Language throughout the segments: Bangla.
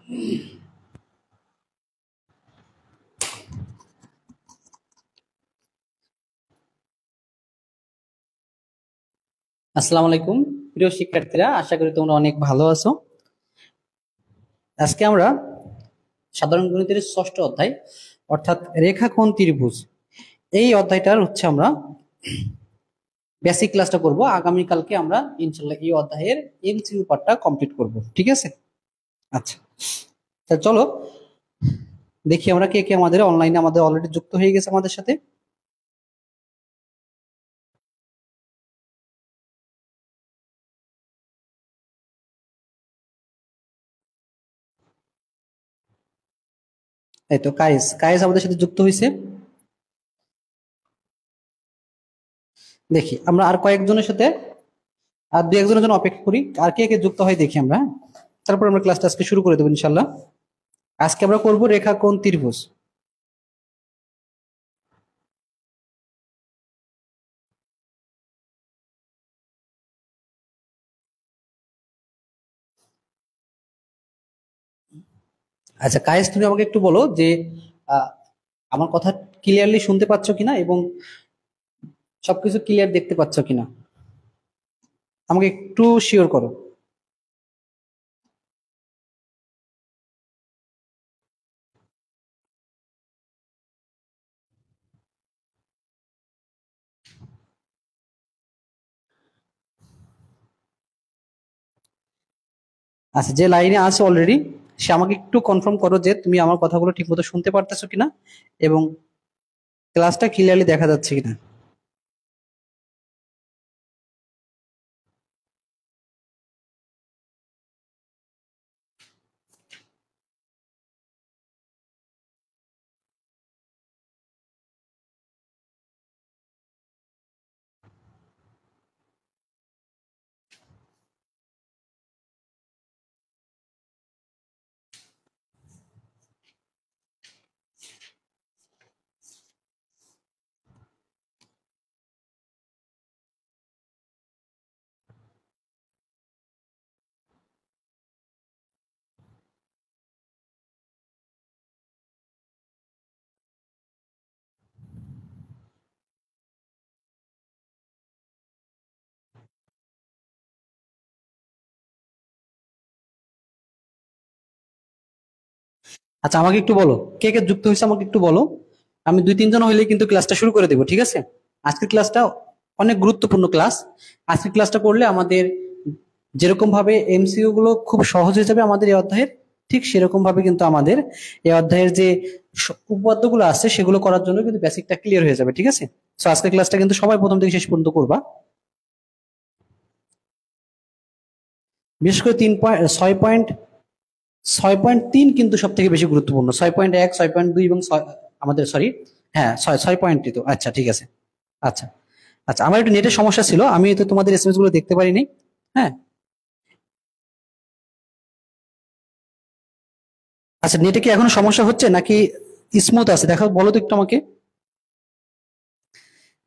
আসসালামু আলাইকুম, প্রিয় শিক্ষার্থীরা, আশা করি তোমরা অনেক ভালো আছো। আজকে আমরা সাধারণ গণিতের ষষ্ঠ অধ্যায় অর্থাৎ রেখাকোণ ত্রিভুজ এই অধ্যায়টার আমরা বেসিক ক্লাসটা করব। আগামীকালকে আমরা ইনশাল্লাহ এই অধ্যায়ের এমসিকিউ পার্টটা কমপ্লিট করব, ঠিক আছে? আচ্ছা, তা চলো দেখি আমরা কে কে আমাদের অনলাইনে আমাদের অলরেডি যুক্ত হয়ে গেছে আমাদের সাথে। এই তো কায়েস কায়েস আমাদের সাথে যুক্ত হয়েছে। দেখি আমরা আর কয়েকজনের সাথে আর দু একজনের জন্য অপেক্ষা করি, আর কে কে যুক্ত হয় দেখি আমরা, হ্যাঁ? তারপর আমরা ক্লাসটা আজকে শুরু করে দেবো ইনশাল্লাহ। আজকে আমরা করব রেখাকোণ ত্রিভুজ। আচ্ছা কায়েস, তুমি আমাকে একটু বলো যে আহ, আমার কথা ক্লিয়ারলি শুনতে পাচ্ছ কিনা এবং সবকিছু ক্লিয়ার দেখতে পাচ্ছ কিনা, আমাকে একটু শিওর করো। আচ্ছা, যে লাইনে আছে অলরেডি সে আমাকে একটু কনফার্ম করো যে তুমি আমার কথাগুলো ঠিকমতো শুনতে পারতেছো কিনা এবং ক্লাসটা ক্লিয়ারলি দেখা যাচ্ছে কিনা। আচ্ছা আমাকে একটু বলো কে কে যুক্ত হয়েছে, আমাকে একটু বলো। আমি দুই তিনজন হইলে কিন্তু ক্লাসটা শুরু করে দেবো, ঠিক আছে? আজকের ক্লাসটা অনেক গুরুত্বপূর্ণ ক্লাস। আজকের ক্লাসটা করলে আমাদের যেরকম ভাবে এমসিইউ গুলো খুব সহজ হয়ে যাবে আমাদের এই অধ্যায়ের, ঠিক সেরকম ভাবে কিন্তু আমাদের এই অধ্যায়ের যে উপপাদ্যগুলো আছে সেগুলো করার জন্য কিন্তু বেসিকটা ক্লিয়ার হয়ে যাবে, ঠিক আছে? তো আজকের ক্লাসটা কিন্তু সবাই প্রথম থেকে শেষ পর্যন্ত করবা। বিশেষ করে 6.3 কিন্তু সব থেকে বেশি গুরুত্বপূর্ণ। 6.1, 6.2 এবং আমাদের সরি, হ্যাঁ 6.2 তো, আচ্ছা ঠিক আছে। আচ্ছা আচ্ছা, আমার একটু নেটের সমস্যা ছিল, আমি তো তোমাদের এসএমএস গুলো দেখতে পারিনি। হ্যাঁ, আচ্ছা নেটে কি এখনো সমস্যা হচ্ছে নাকি স্মুথ আছে দেখো, বলো তো একটু আমাকে।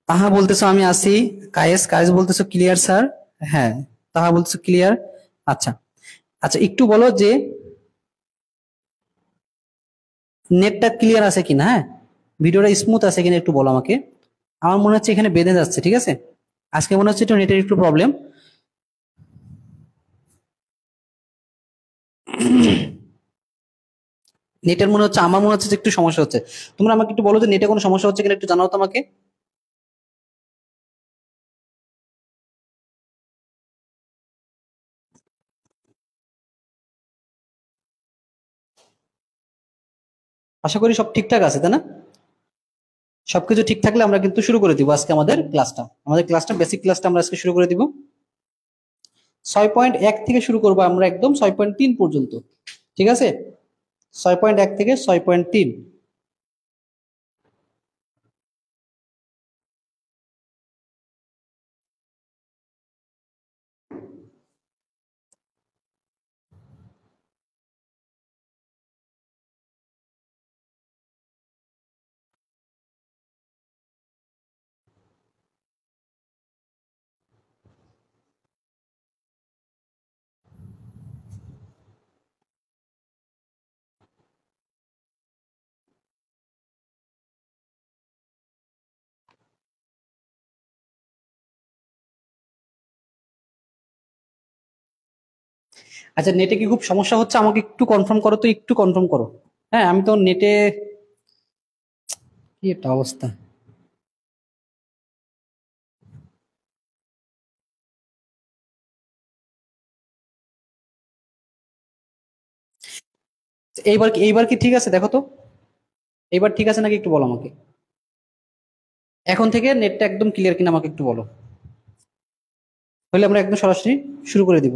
তাহা বলতেছো আমি আসি। কায়েস কায়েস বলতেছো ক্লিয়ার স্যার। হ্যাঁ, তাহা বলতেছো ক্লিয়ার। আচ্ছা আচ্ছা, একটু বলো যে নেটটা ক্লিয়ার আছে কিনা, হ্যাঁ, ভিডিওটা স্মুথ আছে কিনা একটু বলো আমাকে। আমার মনে হচ্ছে এখানে বেঁধে যাচ্ছে, ঠিক আছে? আজকে মনে হচ্ছে একটু নেটের একটু প্রবলেম। নেটের মনে হচ্ছে, আমার মনে হচ্ছে যে একটু সমস্যা হচ্ছে। তোমরা আমাকে একটু বলো যে নেটে কোনো সমস্যা হচ্ছে কিনা একটু জানাও তো আমাকে। আশা করি সব ঠিকঠাক আছে, তাই না? সবকিছু ঠিক থাকলে আমরা কিন্তু শুরু করে দিব আজকে আমাদের ক্লাসটা বেসিক ক্লাসটা আমরা আজকে শুরু করে দিব। 6.1 থেকে শুরু করবো আমরা একদম 6.3 পর্যন্ত, ঠিক আছে? 6.1 থেকে 6.3। আচ্ছা, নেটে কি খুব সমস্যা হচ্ছে? আমাকে একটু কনফার্ম করো তো, একটু কনফার্ম করো। হ্যাঁ, আমি তো নেটে, কি একটা অবস্থা। এইবার কি ঠিক আছে? দেখো তো, এইবার ঠিক আছে নাকি একটু বলো আমাকে। এখন থেকে নেটটা একদম ক্লিয়ার কিনা আমাকে একটু বলো, হলে আমরা একদম সরাসরি শুরু করে দিব।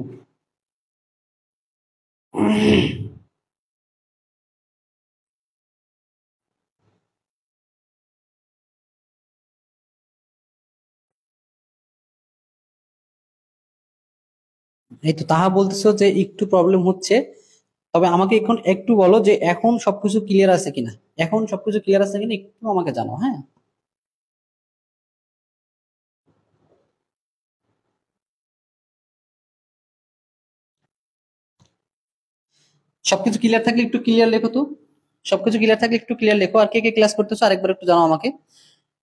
এই তো তাহা বলতেছো যে একটু প্রবলেম হচ্ছে, তবে আমাকে এখন একটু বলো যে এখন সবকিছু ক্লিয়ার আছে কিনা। এখন সবকিছু ক্লিয়ার আছে কিনা একটু আমাকে জানো, হ্যাঁ। সবকিছু ক্লিয়ার থাকলে একটু ক্লিয়ার লেখো তো। সবকিছু ক্লিয়ার থাকলে একটু ক্লিয়ার লেখো। আর কে কে ক্লাস করতেছো আরেকবার একটু জানাও আমাকে।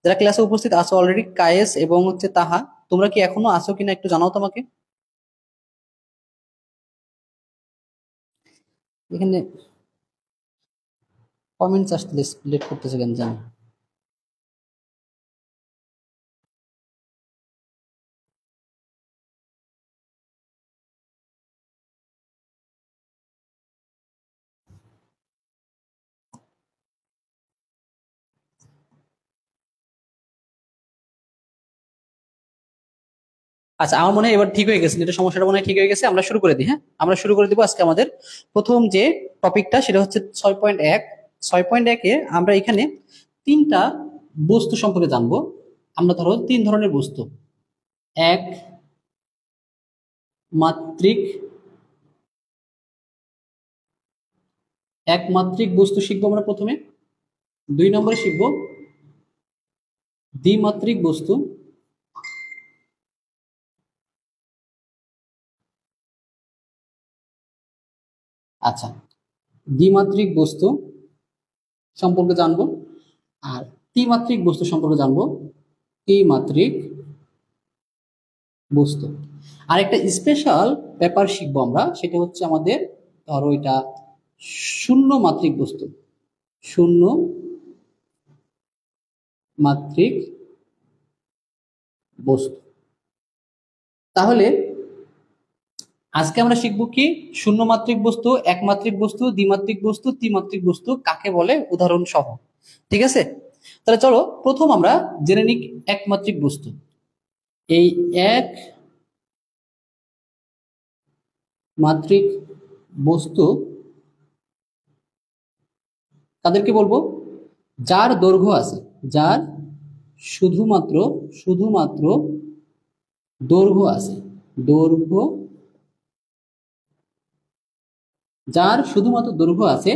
যারা ক্লাসে উপস্থিত আছো অলরেডি, কায়েস এবং হচ্ছে তাহা, তোমরা কি এখনো আছো কিনা একটু জানাও তো আমাকে। এখানে কমেন্টস আসতে লেট করতেছে কেন জানো। আচ্ছা, আমার মনে হয় এবার ঠিক হয়ে গেছে, এটা সমস্যাটা মনে হয় ঠিক হয়ে গেছে। আমরা শুরু করে দিই, হ্যাঁ, আমরা শুরু করে দিব। আজকে আমাদের প্রথম যে টপিকটা সেটা হচ্ছে 6.1। 6.1-এ আমরা এখানে তিনটা বস্তু সম্পর্কে জানবো। আমরা ধরো তিন ধরনের বস্তু, এক মাত্রিক, এক মাত্রিক বস্তু শিখবো আমরা প্রথমে। 2 নম্বরে শিখবো দ্বিমাত্রিক বস্তু। আচ্ছা, দ্বিমাত্রিক বস্তু সম্পর্কে জানবো। আর ত্রিমাত্রিক বস্তু সম্পর্কে জানবো, ত্রিমাত্রিক বস্তু। আর একটা স্পেশাল ব্যাপার শিখবো আমরা, সেটা হচ্ছে আমাদের ধরো এটা শূন্য মাত্রিক বস্তু। শূন্য মাত্রিক বস্তু। তাহলে আজকে আমরা শিখবো কি, শূন্য মাত্রিক বস্তু, একমাত্রিক বস্তু, দ্বিমাত্রিক বস্তু, ত্রিমাত্রিক বস্তু কাকে বলে উদাহরণ সহ। ঠিক আছে, তাহলে চলো প্রথম আমরা জেনে নিই একমাত্রিক বস্তু। এই এক মাত্রিক বস্তু তাদেরকে বলবো যার দৈর্ঘ্য আছে, যার শুধুমাত্র শুধুমাত্র দৈর্ঘ্য আছে, দৈর্ঘ্য, যার শুধুমাত্র দৈর্ঘ্য আছে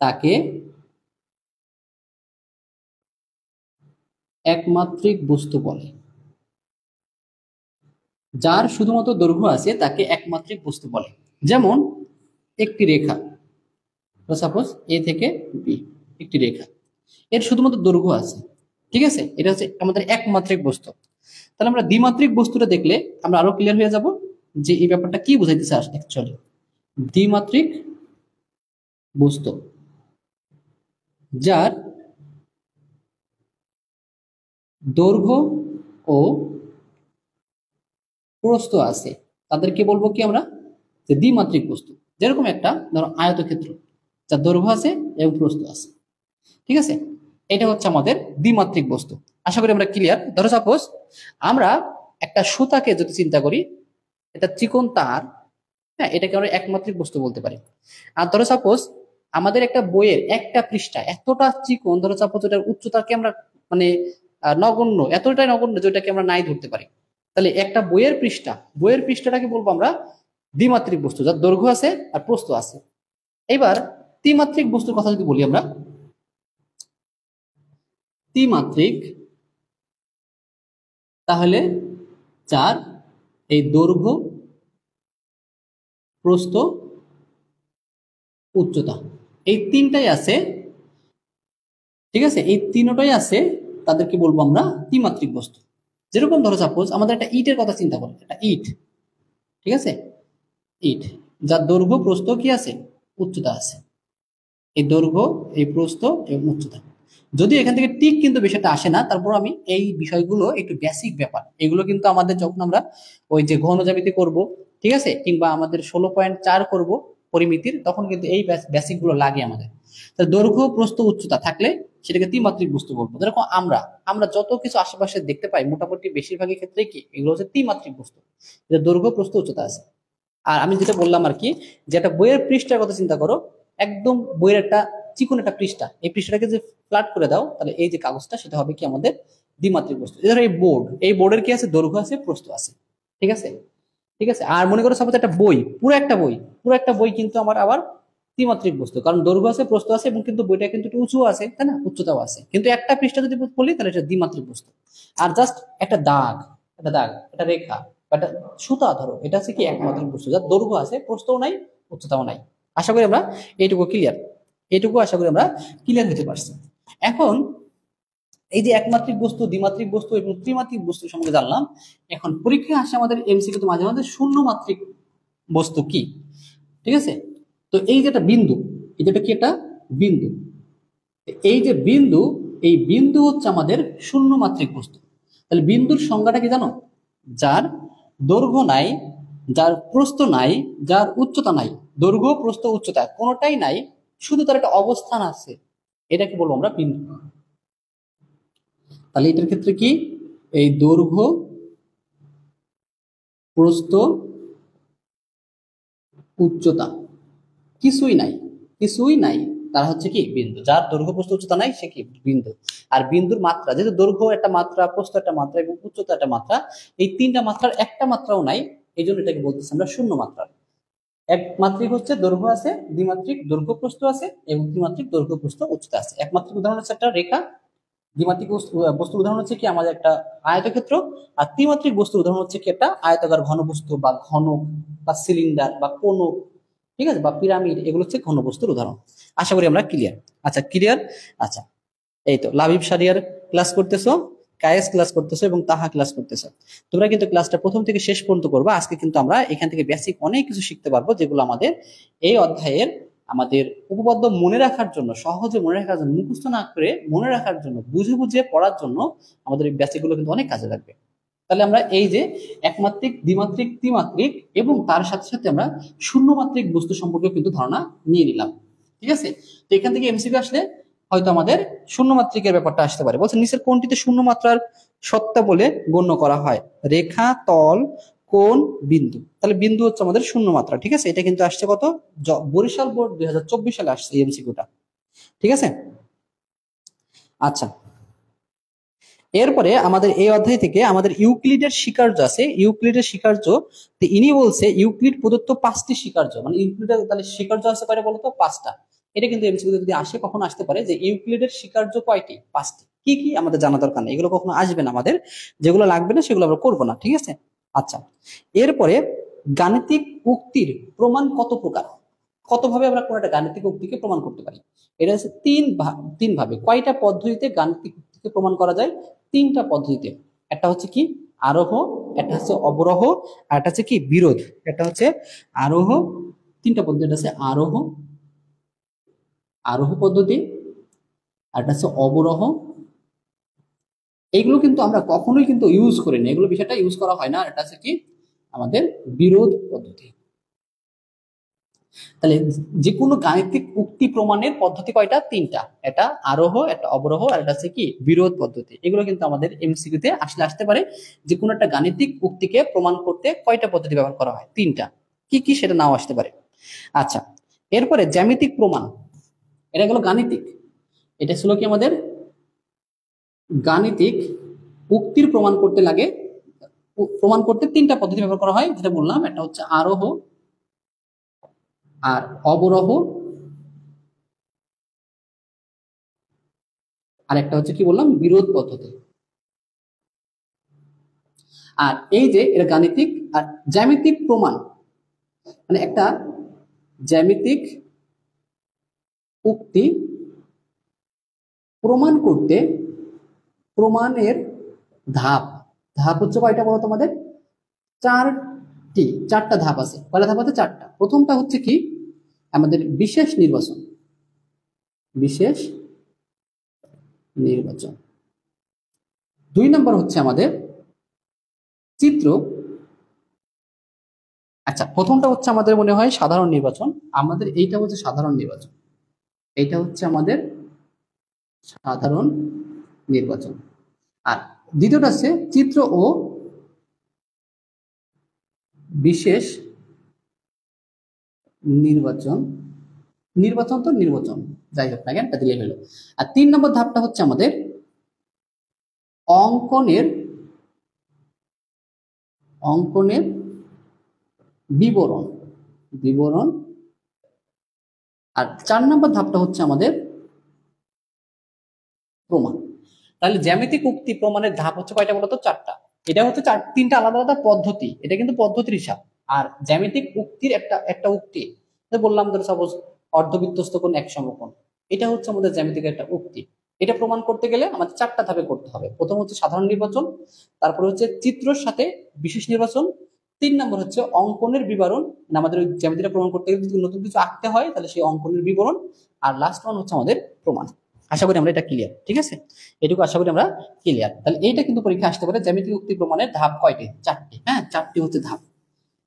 তাকে একমাত্রিক বস্তু বলে। যার শুধুমাত্র দৈর্ঘ্য আছে তাকে একমাত্রিক বস্তু বলে। যেমন একটি রেখা, সাপোজ এ থেকে বি, একটি রেখা, এর শুধুমাত্র দৈর্ঘ্য আছে। ঠিক আছে, এটা হচ্ছে আমাদের একমাত্রিক বস্তু। তাহলে আমরা দ্বিমাত্রিক বস্তুটা দেখলে আমরা আরো ক্লিয়ার হয়ে যাব যে এই ব্যাপারটা কি বোঝাইতেছে অ্যাকচুয়ালি। দ্বিমাত্রিক বস্তু যার দৈর্ঘ্য ও প্রস্থ আছে তাদেরকে বলবো কি আমরা, যে দ্বিমাত্রিক বস্তু। যেরকম একটা ধরো আয়তক্ষেত্র, যার দৈর্ঘ্য আছে এবং প্রস্থ আছে। ঠিক আছে, এটা হচ্ছে আমাদের দ্বিমাত্রিক বস্তু। আশা করি আমরা ক্লিয়ার। ধরো সাপোজ আমরা একটা সুতাকে যদি চিন্তা করি, এটা চিকন তার, হ্যাঁ, এটাকে আমরা একমাত্রিক বস্তু বলতে পারি। আর ধরো সাপোজ আমাদের একটা বইয়ের একটা পৃষ্ঠা এতটা চিকন, ধরো সাপোজ ওটার উচ্চতাকে আমরা মানে নগণ্য, এতটাই নগণ্য যেটাকে আমরা নাই ধরতে পারি। তাহলে একটা বইয়ের পৃষ্ঠা, বইয়ের পৃষ্ঠাটাকে বলবো আমরা দ্বিমাত্রিক বস্তু, যার দৈর্ঘ্য আছে আর প্রস্থ আছে। এবার ত্রিমাত্রিক বস্তুর কথা যদি বলি আমরা, ত্রিমাত্রিক তাহলে যার এই দৈর্ঘ্য, প্রস্থ, উচ্চতা, এই তিনটাই আছে। ঠিক আছে, এই তিনটাই আছে, তাদেরকে বলবো আমরা ত্রিমাত্রিক বস্তু। যেরকম ধরো সাপোজ আমাদের একটা ইটের কথা চিন্তা করি, একটা ইট। ঠিক আছে, ইট, যার দৈর্ঘ্য প্রস্থ কি আছে, উচ্চতা আছে। এই দৈর্ঘ্য, এই প্রস্থ এবং উচ্চতা। যদিও এখান থেকে ঠিক কিন্তু বিষয়টা আসে না, তারপর আমি এই বিষয়গুলো একটু বেসিক ব্যাপার, এগুলো কিন্তু আমাদের যখন আমরা ওই যে ঘন জ্যামিতি করব, ঠিক আছে, কিংবা আমাদের 16.4 করব পরিমিতির, তখন কিন্তু এই বেসিক গুলো লাগে আমাদের। তাহলে দৈর্ঘ্য প্রস্থ উচ্চতা থাকলে সেটাকে ত্রিমাত্রিক বস্তু বলবো। যেরকম আমরা আমরা যত কিছু আশেপাশে দেখতে পাই মোটামুটি বেশিরভাগই ক্ষেত্রে কি এগুলো হচ্ছে ত্রিমাত্রিক বস্তু, যেটা দৈর্ঘ্য প্রস্থ উচ্চতা আছে। আর আমি যেটা বললাম আর কি, যে একটা বইয়ের পৃষ্ঠার কথা চিন্তা করো, একদম বইয়ের একটা চিকন একটা পৃষ্ঠা, এই পৃষ্ঠাটাকে যে ফ্ল্যাট করে দাও, তাহলে এই যে কাগজটা সেটা হবে কি আমাদের দ্বিমাত্রিক বস্তু। ধরো এই বোর্ড, এই বোর্ডের কি আছে, দৈর্ঘ্য আছে প্রস্থ আছে, ঠিক আছে। ঠিক আছে, আর মনে করো সাপোজ একটা বই, পুরো একটা বই কিন্তু আমার আবার ত্রিমাত্রিক বস্তু, কারণ দৈর্ঘ্য আছে প্রস্থ আছে এবং কিন্তু বইটা কিন্তু একটু উঁচু আছে, তাই না, উচ্চতাও আছে, কিন্তু একটা পৃষ্ঠা যদি বলি তাহলে এটা দ্বিমাত্রিক বস্তু। আর জাস্ট একটা দাগ, একটা রেখা, একটা সুতা ধরো, এটা হচ্ছে কি একমাত্রিক বস্তু, যার দৈর্ঘ্য আছে প্রস্থও নাই উচ্চতাও নাই। আশা করি আমরা এইটুকু ক্লিয়ার, এইটুকু আশা করি আমরা ক্লিয়ার হতে পারছি। এখন এই যে একমাত্রিক বস্তু, দ্বিমাত্রিক বস্তু এবং ত্রিমাত্রিক বস্তু সম্পর্কে জানলাম। এখন পরীক্ষায় আসে আমাদের এমসিকিউ তো মাঝে মাঝে শূন্য মাত্রিক বস্তু কি, ঠিক আছে। তো এই যেটা বিন্দু, এই যেটা কি একটা বিন্দু, এই যে বিন্দু, এই বিন্দু হচ্ছে আমাদের শূন্য মাত্রিক বস্তু। তাহলে বিন্দুর সংজ্ঞাটা কি জানো, যার দৈর্ঘ্য নাই, যার প্রস্থ নাই, যার উচ্চতা নাই, দৈর্ঘ্য প্রস্থ উচ্চতা কোনোটাই নাই, শুধু তার একটা অবস্থান আছে, এটাকে বলবো আমরা বিন্দু। তাহলে এটার ক্ষেত্রে কি, এই দৈর্ঘ্য প্রস্থ উচ্চতা কিছুই নাই, কিছুই নাই, তারা হচ্ছে কি বিন্দু। যার দৈর্ঘ্য প্রস্থ উচ্চতা নাই সে কি বিন্দু। আর বিন্দুর মাত্রা, যেহেতু দৈর্ঘ্য একটা মাত্রা, প্রস্থ একটা মাত্রা এবং উচ্চতা একটা মাত্রা, এই তিনটা মাত্রার একটা মাত্রাও নাই, এই জন্য এটাকে বলতেছি আমরা শূন্য মাত্রা। একমাত্রিক হচ্ছে দৈর্ঘ্য আছে, দ্বিমাত্রিক দৈর্ঘ্য প্রস্থ আছে এবং ত্রিমাত্রিক দৈর্ঘ্য প্রস্থ উচ্চতা আছে। একমাত্রিক উদাহরণ হচ্ছে একটা রেখা, দ্বিমাত্রিক বস্তুর উদাহরণ হচ্ছে কি আমাদের একটা আয়তক্ষেত্র, আর ত্রিমাত্রিক বস্তুর উদাহরণ হচ্ছে কি একটা আয়তাকার ঘনবস্তু বা ঘনক বা সিলিন্ডার বা কোনক, ঠিক আছে, বা পিরামিড, এগুলো হচ্ছে ঘনবস্তুর উদাহরণ। আশা করি আমরা ক্লিয়ার। আচ্ছা ক্লিয়ার। আচ্ছা, এই তো লাবিব শারিয়ার ক্লাস করতেছো, কায়েস ক্লাস করতেছো এবং তাহা ক্লাস করতেছো। তোমরা কিন্তু ক্লাসটা প্রথম থেকে শেষ পর্যন্ত করবা। আজকে কিন্তু আমরা এখান থেকে বেসিক অনেক কিছু শিখতে পারবো, যেগুলো আমাদের এই অধ্যায়ের আমাদের উপপাদ্য মনে রাখার জন্য, সহজে মনে রাখার জন্য, মুখস্থ না করে মনে রাখার জন্য, বুঝে বুঝে পড়ার জন্য আমাদের এই বেসিক গুলো কিন্তু অনেক কাজে লাগবে। তাহলে আমরা এই যে একমাত্রিক, দ্বিমাত্রিক, ত্রিমাত্রিক এবং তার সাথে সাথে আমরা শূন্য মাত্রিক বস্তু সম্পর্কে কিন্তু ধারণা নিয়ে নিলাম, ঠিক আছে। তো এখান থেকে এমসিকিউ আসলে হয়তো আমাদের শূন্য মাত্রিকের ব্যাপারটা আসতে পারে। বলছে নিচের কোনটিতে শূন্য মাত্রার সত্তা বলে গণ্য করা হয়, রেখা, তল, কোণ, বিন্দু। তাহলে বিন্দু হচ্ছে আমাদের শূন্য মাত্রা, ঠিক আছে। এটা কিন্তু আসছে কত, বরিশাল বোর্ড 2024 সালে আসছে এমসিকিউটা, ঠিক আছে। আচ্ছা, এরপরে আমাদের এই অধ্যায় থেকে আমাদের ইউক্লিডের স্বীকার্য আছে, ইউক্লিডের স্বীকার্য। তো ইনি বলছে ইউক্লিড প্রদত্ত 5টি স্বীকার্য, মানে ইউক্লিডের তাহলে স্বীকার্য আছে কয়টা বলতো, 5টা। এটা কিন্তু এমসিকিউ যদি আসে, কখনো আসতে পারে যে ইউক্লিডের স্বীকার্য কয়টি, 5টি। কি কি আমাদের জানা দরকার নেই, এগুলো কখনো আসবে না আমাদের, যেগুলো লাগবে না সেগুলো আমরা করবো না, ঠিক আছে। আচ্ছা, এরপরে গাণিতিক উক্তির প্রমাণ কত প্রকার, কতভাবে আমরা কোনো একটা গাণিতিক উক্তিকে প্রমাণ করতে পারি। এটা হচ্ছে তিন ভাবে। কয়টা পদ্ধতিতে গাণিতিক উক্তিকে প্রমাণ করা যায়, 3টা পদ্ধতিতে। একটা হচ্ছে কি আরোহ, একটা হচ্ছে অবরোহ, আর একটা হচ্ছে কি বিরোধ। একটা হচ্ছে আরোহ, 3টা পদ্ধতি, আছে আরোহ, আরোহ পদ্ধতি, আর একটা হচ্ছে অবরোহ। এগুলো কিন্তু আমরা কখনোই কিন্তু ইউজ করি না, এগুলো বিষয়টা ইউজ করা হয় না। এটা হচ্ছে কি আমাদের বিরোধ পদ্ধতি। তাহলে যে কোনো গাণিতিক উক্তি প্রমাণের পদ্ধতি কয়টা, 3টা। এটা আরোহ, একটা অবরোহ, আর এটা হচ্ছে কি বিরোধ পদ্ধতি। এগুলো কিন্তু আমাদের এমসিকিউ তে আসতে পারে, যে কোনো একটা গাণিতিক উক্তিকে প্রমাণ করতে কয়টা পদ্ধতি ব্যবহার করা হয়, 3টা। কি কি সেটা নাও আসতে পারে। আচ্ছা, এরপরে জ্যামিতিক প্রমাণ, এটা গেল গাণিতিক। এটা ছিল কি আমাদের গাণিতিক উক্তির প্রমাণ করতে লাগে, প্রমাণ করতে 3টা পদ্ধতি ব্যবহার করা হয়, যেটা বললাম। একটা হচ্ছে আরোহ, আর অবরোহ, আর একটা হচ্ছে কি বললাম, বিরোধ পদ্ধতি। আর এই যে এটা গাণিতিক। আর জ্যামিতিক প্রমাণ মানে একটা জ্যামিতিক উক্তি প্রমাণ করতে প্রমাণের ধাপ, ধাপ হচ্ছে কয়টা বলো তোমাদের, 4 কি চারটা ধাপ আছে, কয়টা ধাপ আছে? চারটা। প্রথমটা হচ্ছে কি আমাদের বিশেষ নির্বাচন, বিশেষ নির্বাচন। 2 নম্বর হচ্ছে আমাদের চিত্র। আচ্ছা, প্রথমটা হচ্ছে আমাদের মনে হয় সাধারণ নির্বাচন, আমাদের এইটা হচ্ছে সাধারণ নির্বাচন, এইটা হচ্ছে আমাদের সাধারণ নির্বাচন। আর দ্বিতীয়টা আছে চিত্র ও বিশেষ নির্বাচন। নির্বাচন তো নির্বাচন, যাই হোক না কেন, এটা দিলেই হলো। আর 3 নম্বর ধাপটা হচ্ছে আমাদের অঙ্কনের অঙ্কনের বিবরণ, বিবরণ। আর 4 নম্বর ধাপটা হচ্ছে আমাদের প্রমাণ। তাহলে জ্যামিতিক উক্তি প্রমাণের ধাপ হচ্ছে কয়টা বলতো? 4টা। এটা হচ্ছে 3টা আলাদা আলাদা পদ্ধতি, এটা কিন্তু পদ্ধতির হিসাব। আর জ্যামিতিক উক্তির একটা একটা উক্তি বললাম, ধরো সাপোজ অর্ধবৃত্তস্থ কোণ এক সমকোণ, এটা হচ্ছে আমাদের জ্যামিতিক একটা উক্তি। এটা প্রমাণ করতে গেলে আমাদের 4টা ধাপে করতে হবে। প্রথম হচ্ছে সাধারণ নির্বাচন, তারপর হচ্ছে চিত্রের সাথে বিশেষ নির্বাচন, 3 নম্বর হচ্ছে অঙ্কনের বিবরণ, মানে আমাদের ওই জ্যামিতিটা প্রমাণ করতে গেলে যদি নতুন কিছু আঁকতে হয় তাহলে সেই অঙ্কনের বিবরণ, আর লাস্ট ওয়ান হচ্ছে আমাদের প্রমাণ। আশা করি আমরা এটা ক্লিয়ার, ঠিক আছে? এটুকু আশা করি আমরা ক্লিয়ার। তাহলে এইটা কিন্তু পরীক্ষা আসতে পারে, জ্যামিতিক উক্তি প্রমাণের ধাপ কয়টি? 4টি। হ্যাঁ, 4টি হচ্ছে ধাপ,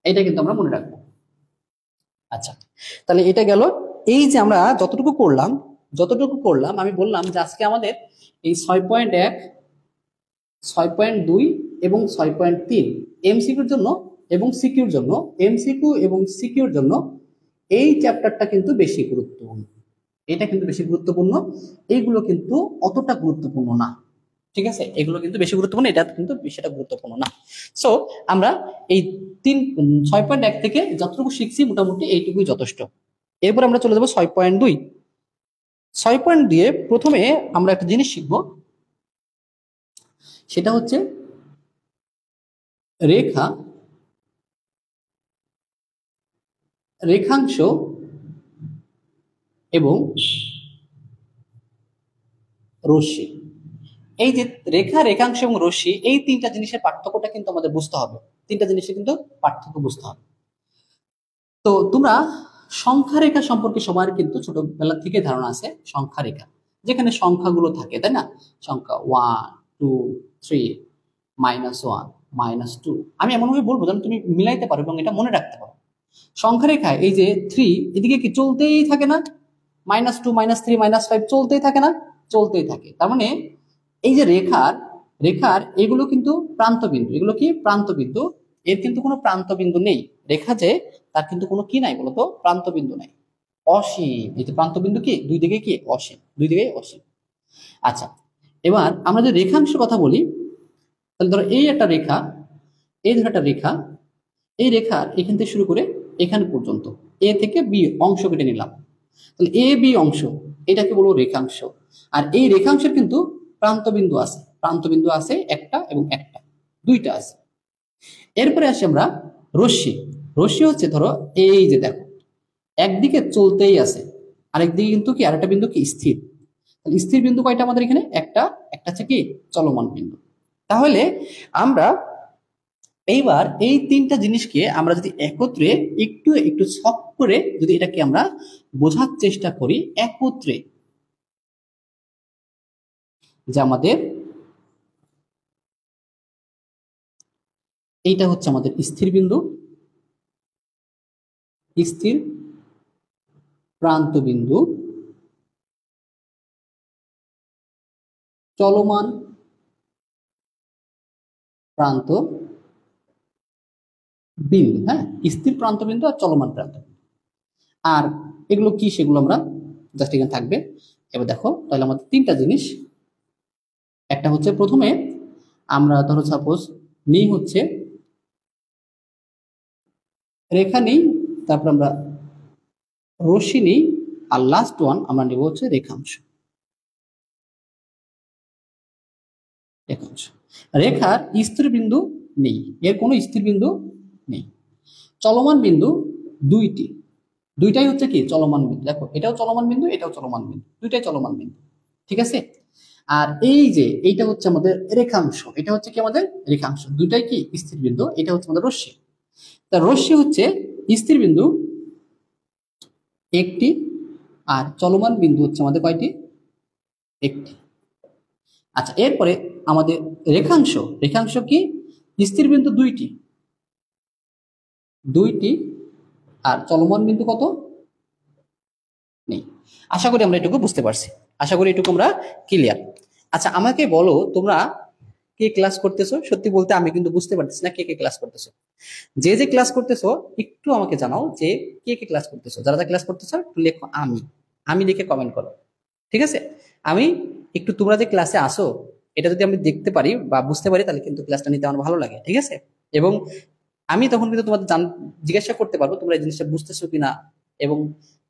এটা কিন্তু আমরা মনে রাখবো। আচ্ছা, তাহলে এটা গেল। এই যে আমরা যতটুকু করলাম আমি বললাম যে আজকে আমাদের এই 6.1, 6.2 এবং 6.3 এমসিকিউর জন্য এবং সিকিউর জন্য, এমসিকিউ এবং সিকিউর জন্য এই চ্যাপ্টারটা কিন্তু বেশি গুরুত্বপূর্ণ, এটা কিন্তু বেশি গুরুত্বপূর্ণ, এইগুলো কিন্তু অতটা গুরুত্বপূর্ণ না, ঠিক আছে? এগুলো কিন্তু বেশি গুরুত্বপূর্ণ, এটা কিন্তু সেটা গুরুত্বপূর্ণ না। সো আমরা এই 6.1 থেকে যতটুকু শিখছি মোটামুটি এইটুকুই যথেষ্ট। এরপর আমরা চলে যাবো 6.2। 6.2 প্রথমে আমরা একটা জিনিস শিখবো, সেটা হচ্ছে রেখা, রেখাংশ এবং রশ্মি। এই যে রেখা, রেখাংশ এবং রশ্মি, এই 3টা জিনিসের পার্থক্যটা কিন্তু আমাদের বুঝতে হবে, 3টা জিনিসের কিন্তু পার্থক্য বুঝতে হবে। তো তোমরা সংখ্যা রেখা সম্পর্কে সবার কিন্তু ছোটবেলা থেকে ধারণা আছে, সংখ্যা রেখা যেখানে সংখ্যাগুলো থাকে, তাই না? সংখ্যা 1 2 3 -1 -2, আমি এমনভাবে বলবো যেন তুমি মিলাইতে পারো এবং এটা মনে রাখতে পারো। সংখ্যা রেখায় এই যে 3, এদিকে কি চলতেই থাকে না? -2 -3 -5 চলতেই থাকে না? চলতেই থাকে। তার মানে এই যে রেখার রেখার এগুলো কিন্তু প্রান্তবিন্দু, এগুলো কি প্রান্তবিন্দু, এর কিন্তু কোনো প্রান্তবিন্দু নেই। রেখা যে, তার কিন্তু কোনো কি নাই বলতো? প্রান্তবিন্দু নাই, অসীম। এই যে প্রান্তবিন্দু কি দুই দিকে কি অসীম, দুই দিকে অসীম। আচ্ছা, এবার আমরা যদি রেখাংশের কথা বলি, তাহলে ধরো এই একটা রেখা, এই ধরো একটা রেখা, এই রেখার এখান থেকে শুরু করে এখানে পর্যন্ত এ থেকে বি অংশ কেটে নিলাম, তাহলে এ বি অংশ, এটাকে বলবো রেখাংশ। আর এই রেখাংশের কিন্তু প্রান্তবিন্দু আছে, প্রান্তবিন্দু আছে একটা এবং একটা, দুইটা আছে। এরপরে আসি আমরা রশ্মি। রশ্মি হচ্ছে ধরো এই যে দেখো, একদিকে চলতেই আছে, আরেকদিকে কিন্তু কি আরেকটা বিন্দু কি স্থির। তাহলে স্থির বিন্দু কয়টা আমাদের এখানে? একটা, একটা হচ্ছে কি চলমান বিন্দু। তাহলে আমরা এইবার এই 3টা জিনিসকে আমরা যদি একত্রে একটু একটু ছক করে যদি এটাকে আমরা বোঝার চেষ্টা করি একত্রে, যে আমাদের এইটা হচ্ছে আমাদের স্থির বিন্দু, স্থির প্রান্ত বিন্দু, চলমান প্রান্ত বিন্দু। হ্যাঁ, স্থির প্রান্ত বিন্দু আর চলমান প্রান্ত। আর এগুলো কি সেগুলো আমরা জাস্ট এখানে থাকবে। এবার দেখো, তাহলে আমাদের 3টা জিনিস, একটা হচ্ছে প্রথমে আমরা ধরো সাপোজ নিই হচ্ছে রেখা নিই, তারপর আমরা রশ্মি নিই, আর লাস্ট ওয়ান আমরা নেব হচ্ছে রেখাংশ। রেখাংশ, রেখার স্থির বিন্দু নেই, এর কোনো স্থির বিন্দু নেই। চলমান বিন্দু দুইটি, দুইটাই হচ্ছে কি চলমান বিন্দু। দেখো, এটাও চলমান বিন্দু, এটাও চলমান বিন্দু, দুইটাই চলমান বিন্দু, ঠিক আছে? আর এই যে এইটা হচ্ছে আমাদের রেখাংশ, এটা হচ্ছে কি আমাদের রেখাংশ, দুইটাই কি স্থির বিন্দু, এটা হচ্ছে আমাদের রশ্মি। তা তা রশ্মি হচ্ছে স্থির বিন্দু একটি, আর চলমান বিন্দু হচ্ছে আমাদের কয়টি? একটি। আচ্ছা, এরপরে আমাদের রেখাংশ, রেখাংশ কি? স্থির বিন্দু দুইটি, দুইটি, আর চলমান বিন্দু কত? নেই। আশা করি আমরা এটুকু বুঝতে পারছি, আশা করি এটুকু আমরা ক্লিয়ার। আচ্ছা, আমাকে বলো তোমরা কে ক্লাস করতেছো? সত্যি বলতে আমি কিন্তু বুঝতে পারতেছি না কে কে ক্লাস করতেছো। যে যে ক্লাস করতেছো একটু আমাকে জানাও যে কে কে ক্লাস করতেছো। যারা যারা ক্লাস করতেছো একটু লেখো আমি লিখে কমেন্ট করো, ঠিক আছে? আমি একটু তোমরা যে ক্লাসে আসো এটা যদি আমি দেখতে পারি বা বুঝতে পারি তাহলে কিন্তু ক্লাসটা নিতে আমার ভালো লাগে, ঠিক আছে? এবং আমি তখন কিন্তু তোমাদের জিজ্ঞাসা করতে পারবো তোমরা এই জিনিসটা বুঝতেছো কিনা, এবং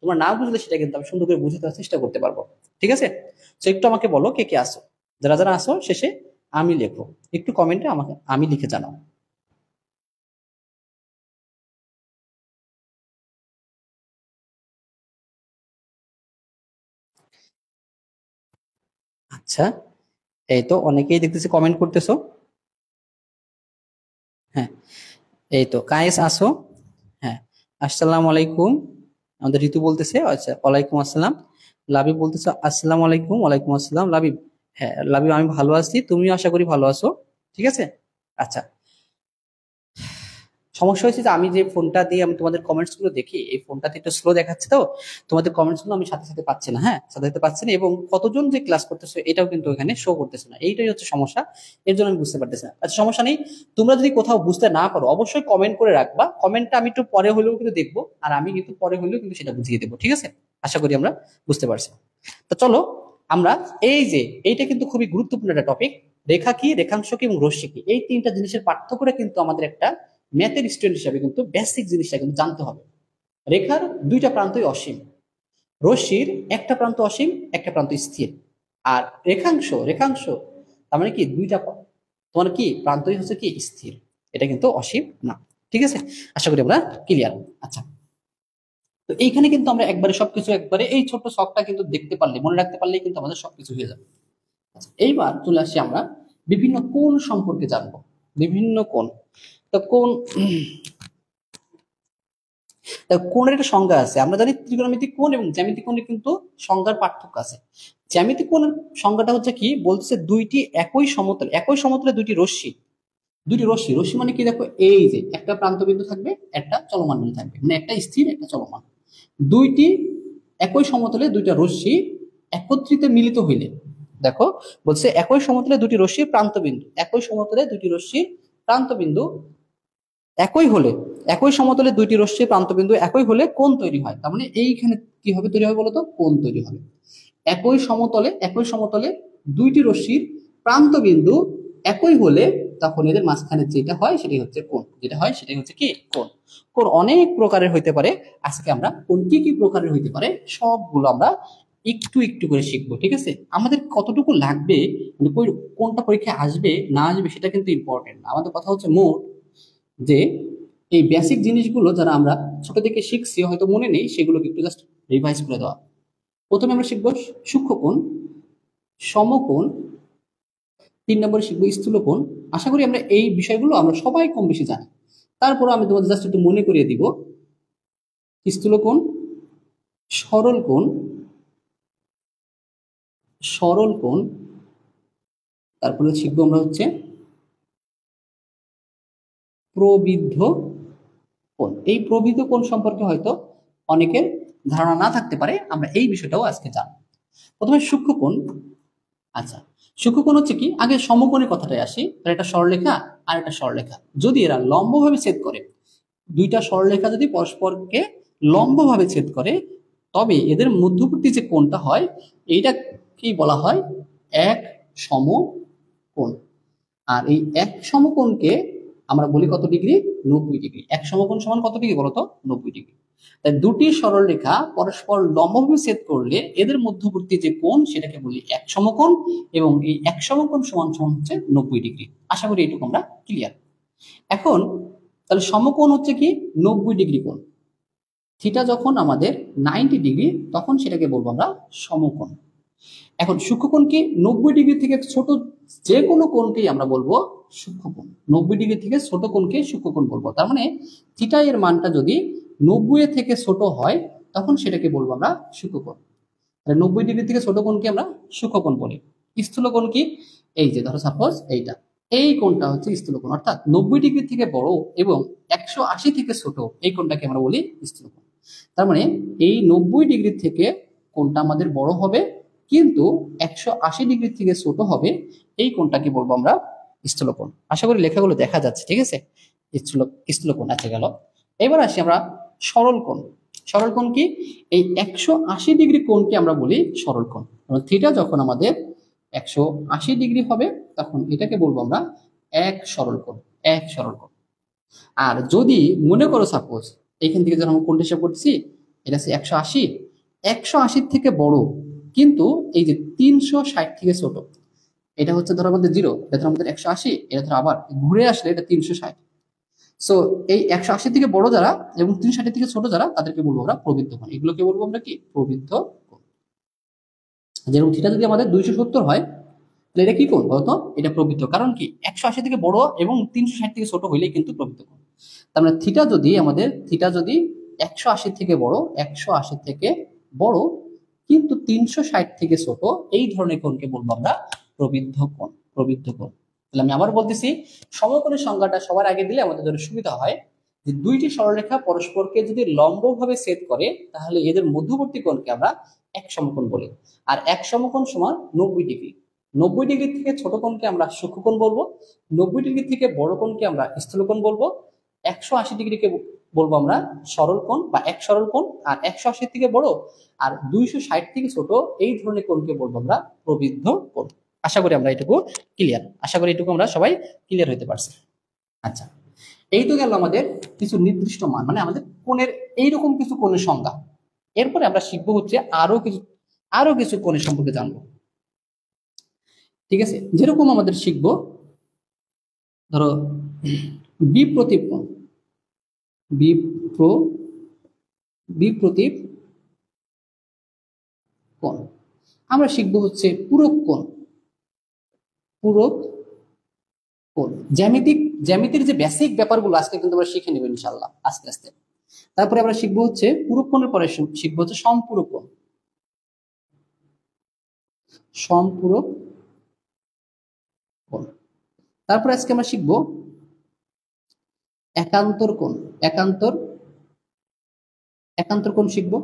তোমরা না বুঝলে সেটা কিন্তু আমি সুন্দর করে বুঝতে চেষ্টা করতে পারবো, ঠিক আছে? তো একটু আমাকে বলো কে কে আসো, যারা যারা আসো শেষে আমি লেখো, একটু কমেন্টে আমাকে আমি লিখে জানাও। আচ্ছা, এই তো অনেকেই দেখতেছি কমেন্ট করতেছো। হ্যাঁ, এই তো কায়েস আসো। হ্যাঁ, আসসালামু আলাইকুম। আমাদের ঋতু বলতেছে আচ্ছা ওয়ালাইকুম আসসালাম। লাবিব বলতেছে আসসালামু আলাইকুম। ওয়ালাইকুম আসসালাম লাবিব। হ্যাঁ লাবিব, আমি ভালো আছি, তুমিও আশা করি ভালো আছো, ঠিক আছে? আচ্ছা, সমস্যা হয়েছে যে আমি যে ফোনটা দিয়ে আমি তোমাদের কমেন্টস গুলো দেখি এই ফোনটাতে একটু স্লো দেখাচ্ছে, তো তোমাদের কমেন্টস গুলো আমি সাথে সাথে পাচ্ছি না। হ্যাঁ, সাথে সাথে পাচ্ছি না, এবং কতজন যে ক্লাস করতেছো এটাও কিন্তু এখানে শো করতেছে না, এইটাই হচ্ছে সমস্যা। এর জন্য আমি বুঝতে পারতেছি না। আচ্ছা, সমস্যা নেই, তোমরা যদি কোথাও বুঝতে না পারো অবশ্যই কমেন্ট করে রাখবা, কমেন্টটা আমি একটু পরে হলেও কিন্তু দেখবো, আর আমি কিন্তু পরে হলেও কিন্তু সেটা বুঝিয়ে দেবো, ঠিক আছে? আশা করি আমরা বুঝতে পারছি। তো চলো আমরা এই যে এইটা কিন্তু খুবই গুরুত্বপূর্ণ একটা টপিক, রেখা কি, রেখাংশ কি এবং রশ্মি কি, এই তিনটা জিনিসের পার্থক্যটা কিন্তু আমাদের একটা ম্যাথের স্টুডেন্ট হিসাবে কিন্তু বেসিক জিনিসটা কিন্তু জানতে হবে। রেখার দুইটা প্রান্তই অসীম, রশ্মির একটা প্রান্ত অসীম একটা প্রান্ত স্থির, আর রেখাংশ, রেখাংশ তার মানে কি দুইটা তোমার কি প্রান্তই হচ্ছে কি স্থির, এটা কিন্তু অসীম না, ঠিক আছে? আশা করি আমরা ক্লিয়ার। আচ্ছা, তো এইখানে কিন্তু আমরা একবারে সবকিছু একবারে এই ছোট্ট শখটা কিন্তু দেখতে পারলে মনে রাখতে পারলেই কিন্তু আমাদের সবকিছু হয়ে যাবে। আচ্ছা, এইবার চলে আসি আমরা বিভিন্ন কোণ সম্পর্কে জানবো, বিভিন্ন কোণ। তো কোণ, কোণের একটা সংজ্ঞা আছে, আমরা জানি ত্রিকোণমিতিক কোণ এবং জ্যামিতিক কোণের কিন্তু সংজ্ঞার পার্থক্য আছে। জ্যামিতিক কোণের সংজ্ঞাটা হচ্ছে কি, বলছে দুইটি একই সমতল, একই সমতলে দুইটি রশ্মি, দুইটি রশ্মি, রশ্মি মানে কি দেখো এই যে একটা প্রান্ত বিন্দু থাকবে একটা চলমান বিন্দু থাকবে, মানে একটা স্থির একটা চলমান, দুইটি একই সমতলে দুইটা রশ্মি একত্রিত মিলিত হইলে, দেখো বলছে একই সমতলে দুটি রশ্মির প্রান্ত বিন্দু, একই সমতলে দুটি রশ্মির প্রান্ত বিন্দু একই হলে, একই সমতলে দুইটি রশ্মির প্রান্তবিন্দু একই হলে কোণ তৈরি হয়। তার মানে এইখানে কি হবে তৈরি হবে বলতো? কোণ তৈরি হবে। একই সমতলে, একই সমতলে দুইটি রশ্মির প্রান্তবিন্দু একই হলে তখন এদের মাঝখানে যেটা হয় সেটাই হচ্ছে কোণ, যেটা হয় সেটাই হচ্ছে কি কোণ। কোণ অনেক প্রকারের হইতে পারে, আজকে আমরা কোণ কি কি প্রকারের হইতে পারে সবগুলো আমরা একটু একটু করে শিখবো, ঠিক আছে? আমাদের কতটুকু লাগবে মানে কোনটা পরীক্ষায় আসবে না আসবে সেটা কিন্তু ইম্পর্টেন্ট, আমাদের কথা হচ্ছে মোট যে এই বেসিক জিনিসগুলো যারা আমরা ছোট থেকে শিখছি হয়তো মনে নেই, সেগুলোকে একটু জাস্ট রিভাইজ করে দেওয়া। প্রথমে আমরা শিখবো সূক্ষ্মকোণ, সমকোণ, 3 নম্বরে শিখবো স্থূলকোণ। আশা করি আমরা এই বিষয়গুলো আমরা সবাই কম বেশি জানি, তারপর আমি তোমাদের জাস্ট একটু মনে করিয়ে দিব। স্থূলকোণ, সরল কোণ, সরল কোণ, তারপরে শিখবো আমরা হচ্ছে প্রবৃদ্ধ কোণ। এই প্রবৃদ্ধ কোণ সম্পর্কে হয়তো অনেকের ধারণা না থাকতে পারে, আমরা এই বিষয়টাও আজকে জানবো। প্রথমে সূক্ষ্মকোণ। আচ্ছা, সূক্ষ্মকোণ হচ্ছে কি, আগে সমকোণের কথাটাই আসি, একটা সরলরেখা আর একটা সরলরেখা যদি এরা লম্বভাবে ছেদ করে, দুইটা সরলরেখা যদি পরস্পরকে লম্বভাবে ছেদ করে তবে এদের মধ্যবর্তী যে কোণটা হয় এইটা কি বলা হয়? এক সমকোণ। আর এই এক সমকোণকে আমরা বলি কত ডিগ্রি? 90 ডিগ্রি। এক সমকোণ সমান কত ডিগ্রি বলতো? 90 ডিগ্রি। তাই দুটি সরলরেখা পরস্পর লম্বভাবে ছেদ করলে এদের মধ্যবর্তী যে কোণ সেটাকে বলি এক সমকোণ, এবং এই এক সমকোণ সমান সমান হচ্ছে 90 ডিগ্রি। আশা করি এইটুকু আমরা ক্লিয়ার। এখন তাহলে সমকোণ হচ্ছে কি 90 ডিগ্রি কোণ, থিটা যখন আমাদের 90 ডিগ্রি তখন সেটাকে বলবো আমরা সমকোণ। এখন সূক্ষ্মকোণকে 90 ডিগ্রি থেকে ছোট যে কোনো কোণকেই আমরা বলবো সূক্ষ্মকোণ। 90 ডিগ্রি থেকে ছোট কোণকে সূক্ষ্মকোণ বলবো। তার মানে থিটা এর মানটা যদি 90 থেকে ছোট হয় তখন সেটাকে বলবো আমরা সূক্ষ্মকোণ। তাহলে 90 ডিগ্রি থেকে ছোট কোণকে আমরা সূক্ষ্মকোণ বলি। স্থূলকোণ কি? এই যে ধরো সাপোজ এইটা, এই কোণটা হচ্ছে স্থূলকোণ, অর্থাৎ 90 ডিগ্রি থেকে বড় এবং 180 থেকে ছোট এই কোণটাকে আমরা বলি স্থূলকোণ। তার মানে এই 90 ডিগ্রি থেকে কোণটা আমাদের বড় হবে কিন্তু 180 ডিগ্রি থেকে ছোট হবে, এই কোণটাকে বলবো আমরা স্থূলকোণ। আশা করি লেখাগুলো দেখা যাচ্ছে, ঠিক আছে? স্থূলকোণ আছে গেল। এবার আসি আমরা সরল কোণ। সরল কোণ কি? এই 180 ডিগ্রি কোণকে আমরা বলি সরল কোণ। থিটা যখন আমাদের 180 ডিগ্রি হবে তখন এটাকে বলবো আমরা এক সরল কোণ, এক সরল কোণ। আর যদি মনে করো সাপোজ এখান থেকে যখন আমরা কোণটা হিসাব করতেছি, এটা হচ্ছে 180, 180 থেকে বড় কিন্তু এই যে 360 থেকে ছোট, এটা হচ্ছে ধরো আমাদের 0, এটা ধরো আমাদের 180, এটা ধরো আবার ঘুরে আসলে এটা 360। সো এই 180 থেকে বড় যারা এবং 360 থেকে ছোট যারা তাদেরকে বলবো আমরা প্রবৃদ্ধ কোণ। এগুলোকে বলবো আমরা কি? প্রবৃদ্ধ কোণ। যেরকম থিটা যদি আমাদের 270 হয় তাহলে এটা কি কোণ বলতো? এটা প্রবৃদ্ধ। কারণ কি? 180 থেকে বড় এবং 360 থেকে ছোট হইলে কিন্তু প্রবৃদ্ধ কোণ। তার মানে থিটা যদি 180 থেকে বড়, 180 থেকে বড় কিন্তু 360 থেকে ছোট, এই ধরনের কোণকে বলবো আমরা প্রবৃদ্ধ কোণ, প্রবৃদ্ধ কোণ। তাহলে আমি আবার বলতেছি, সমকোণের সংজ্ঞাটা সবার আগে দিলে আমাদের জন্য সুবিধা হয়। যে দুইটি সরলরেখা পরস্পরকে যদি লম্বভাবে ছেদ করে তাহলে এদের মধ্যবর্তী কোণকে আমরা এক সমকোণ বলি। আর এক সমকোণ সমান 90 ডিগ্রি। 90 ডিগ্রি থেকে ছোট কোণকে আমরা সূক্ষ্মকোণ বলবো, 90 ডিগ্রি থেকে বড় কোণকে আমরা স্থূলকোণ বলবো, 180 ডিগ্রিকে বলবো আমরা সরল কোণ বা এক সরল কোণ, আর 180 থেকে বড় আর 260 থেকে ছোট এই ধরনের কোণকে বলবো আমরা প্রবৃদ্ধ কোণ। আশা করি আমরা এটুকু ক্লিয়ার, আশা করি এটুকু আমরা সবাই ক্লিয়ার হতে পারছি। আচ্ছা, এই তো গেল আমাদের কিছু নির্দিষ্ট মান, মানে আমাদের কোণের এইরকম কিছু কোণের সংজ্ঞা। এরপরে আমরা শিখবো হচ্ছে আরো কিছু কোণের সম্পর্কে জানবো, ঠিক আছে? যেরকম আমাদের শিখবো ধরো বিপ্রতীপ কোণ, বিপ্রতীপ কোণ। আমরা শিখবো হচ্ছে পূরক কোণ, পূরক কোণ। জ্যামিতির যে বেসিক ব্যাপারগুলো আজকে কিন্তু আমরা শিখে নেব ইনশাআল্লাহ আস্তে আস্তে। তারপরে আমরা শিখবো হচ্ছে পূরক কোণের পরে শিখবো হচ্ছে সম্পূরক কোণ, সম্পূরক কোণ। তারপরে আজকে আমরা শিখবো একান্তর কোণ, একান্তর কোণ শিখবো।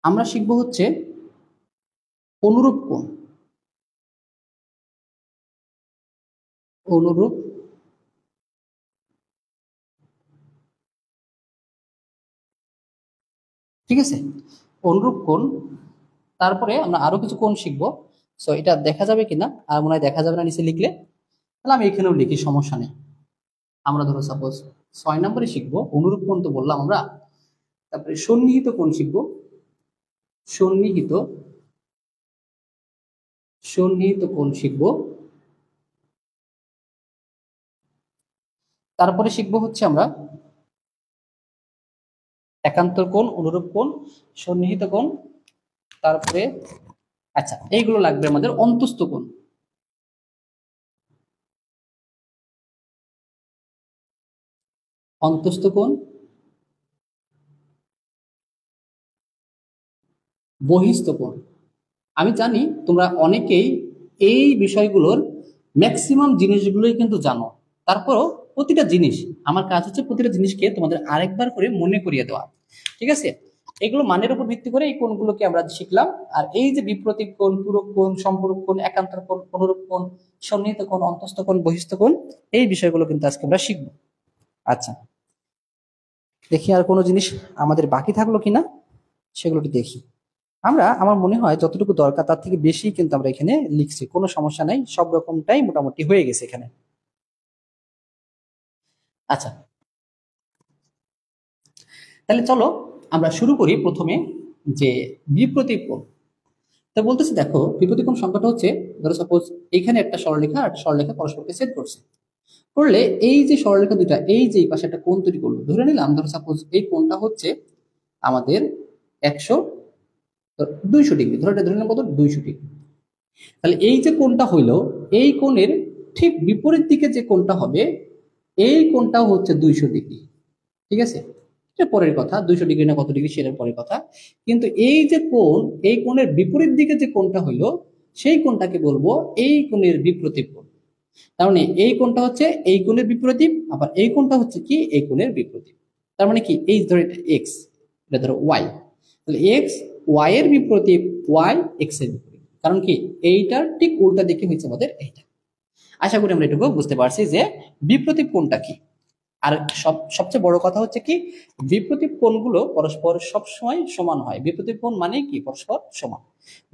আমরা শিখবো হচ্ছে অনুরূপ কোণ, অনুরূপ ঠিক আছে, অনুরূপ কোণ। তারপরে আমরা আরো কিছু কোণ শিখবো। সো এটা দেখা যাবে কিনা, আর মনে হয় দেখা যাবে না নিচে লিখলে, তাহলে আমি এখানেও লিখি, সমস্যা নেই। আমরা ধরো সাপোজ 6 নম্বরে শিখবো অনুরূপ কোণ, তো বললাম আমরা। তারপরে সন্নিহিত কোণ শিখবো, সন্নিহিত কোণ শিখবো। তারপরে শিখবো হচ্ছে আমরা একান্তর কোণ, অনুরূপ কোণ, সন্নিহিত কোণ। তারপরে আচ্ছা এইগুলো লাগবে আমাদের অন্তস্থ কোণ, অন্তস্থ কোণ, বহিস্থ কোণ। আমি জানি তোমরা অনেকেই এই বিষয়গুলোর ম্যাক্সিমাম জিনিসগুলোই কিন্তু জানো, তারপরও প্রতিটা জিনিস, আমার কাজ হচ্ছে প্রতিটা জিনিসকে তোমাদের আরেকবার করে মনে করিয়ে দেওয়া, ঠিক আছে? এগুলো মানের উপর ভিত্তি করে এই কোণগুলোকে আমরা শিখলাম। আর এই যে বিপ্রতীপ কোণ, পূরক কোণ, সম্পূরক কোণ, একান্তর কোণ, অনুরূপ কোণ, সন্নিহিত কোণ, অন্তস্থ কোণ, বহিস্থ কোণ, এই বিষয়গুলো কিন্তু আজকে আমরা শিখবো। আচ্ছা, দেখি আর কোনো জিনিস আমাদের বাকি থাকলো কিনা, সেগুলো দেখি। আমার মনে হয় যতটুকু দরকার তার থেকে বেশি কিন্তু আমরা এখানে লিখছি, কোনো সমস্যা নাই, সব রকমটাই মোটামুটি হয়ে গেছে এখানে। আচ্ছা, তাহলে চলো আমরা শুরু করি প্রথমে যে বিপ্রতীপ কোণ। তা বলতেছি দেখো, বিপ্রতীপ কোণ সংখ্যাটা হচ্ছে, ধরো সাপোজ এখানে একটা সরলরেখা আর সরলরেখা পরস্পরকে ছেদ করছে, করলে এই যে সরলরেখা দুইটা এই যে পাশে একটা কোণ তৈরি করলো, ধরে নিলাম ধরো সাপোজ এই কোণটা হচ্ছে আমাদের 100, তো 200 ডিগ্রি, ধরে নিলাম কত, 200 ডিগ্রি। তাহলে এই যে কোণটা হইলো, এই কোণের ঠিক বিপরীত দিকে যে কোণটা হবে, এই কোণটাও হচ্ছে 200 ডিগ্রি। ঠিক আছে, এটা পরের কথা, 200 ডিগ্রি না কত ডিগ্রি সেটার পরের কথা। কিন্তু এই যে কোণ, এই কোণের বিপরীত দিকে যে কোণটা হইলো, সেই কোণটাকে বলবো এই কোণের বিপ্রতীপ কোণ। তার মানে এই কোণটা হচ্ছে এই কোণের বিপরীত, আবার এই কোণটা হচ্ছে কি এই কোণের বিপরীত। তার মানে কি, এই ধরো এটা এক্স, এটা ধরো ওয়াই, তাহলে এক্স ওয়াই এর বিপরীত, ওয়াই এক্স এর বিপরীত। কারণ কি, এইটার ঠিক উল্টা দিকে হচ্ছে আমাদের এইটা। আশা করি আমরা এটুকু বুঝতে পারছি যে বিপরীত কোণটা কি। আর সবচেয়ে বড় কথা হচ্ছে কি, বিপরীত কোণগুলো পরস্পর সবসময় সমান হয়। বিপরীত কোণ মানে কি, পরস্পর সমান।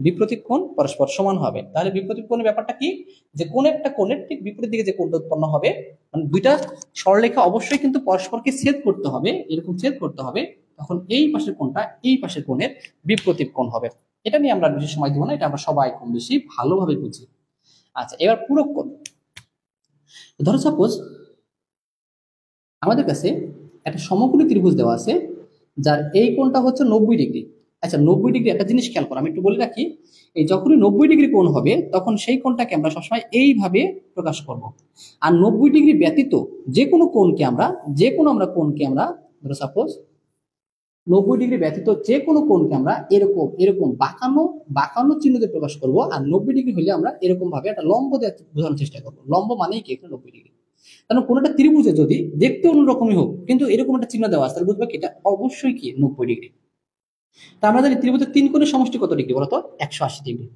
বিপরীত কোণ পরস্পর সমান হবে। তাহলে বিপরীত কোণের ব্যাপারটা কি, যে কোন একটা কোণের ঠিক বিপরীত দিকে যে কোণটা উৎপন্ন হবে, মানে দুইটা সরলরেখা অবশ্যই কিন্তু পরস্পরকে ছেদ করতে হবে, এরকম ছেদ করতে হবে, তখন এই পাশের কোণটা এই পাশের কোণের বিপরীত কোণ হবে। এটা নিয়ে আমরা বেশি সময় দিব না, এটা আমরা সবাই কম বেশি ভালোভাবে বুঝি। আচ্ছা, এবার পূরক কোণ। ধরো সাপোজ আমাদের কাছে একটা সমকোণী ত্রিভুজ দেওয়া আছে, যার এই কোণটা হচ্ছে 90 ডিগ্রি। আচ্ছা, 90 ডিগ্রি, একটা জিনিস খেয়াল করো, আমি একটু বলে রাখি, এই যখনই 90 ডিগ্রি কোণ হবে তখন সেই কোণটাকে আমরা সবসময় এইভাবে প্রকাশ করব। আর 90 ডিগ্রি ব্যতীত যে কোনো কোণকে আমরা ধরো সাপোজ 90 ডিগ্রি ব্যতীত যে কোনো কোণকে আমরা এরকম এরকম বাঁকানো বাঁকানো চিহ্ন দিয়ে প্রকাশ করব। আর 90 ডিগ্রি হলে আমরা এরকম ভাবে একটা লম্ব দিয়ে বোঝানোর চেষ্টা করবো। লম্ব মানেই কি, এখানে 90 ডিগ্রি। কারণ কোন একটা ত্রিভুজে যদি দেখতে অন্যরকমই হোক, কিন্তু এরকম একটা চিহ্ন দেওয়া আছে, তাহলে বুঝবে কি এটা অবশ্যই কি 90 ডিগ্রি। তা আমরা জানি ত্রিভুজের তিন কোণের সমষ্টি কত ডিগ্রি বলতো, 180 ডিগ্রি।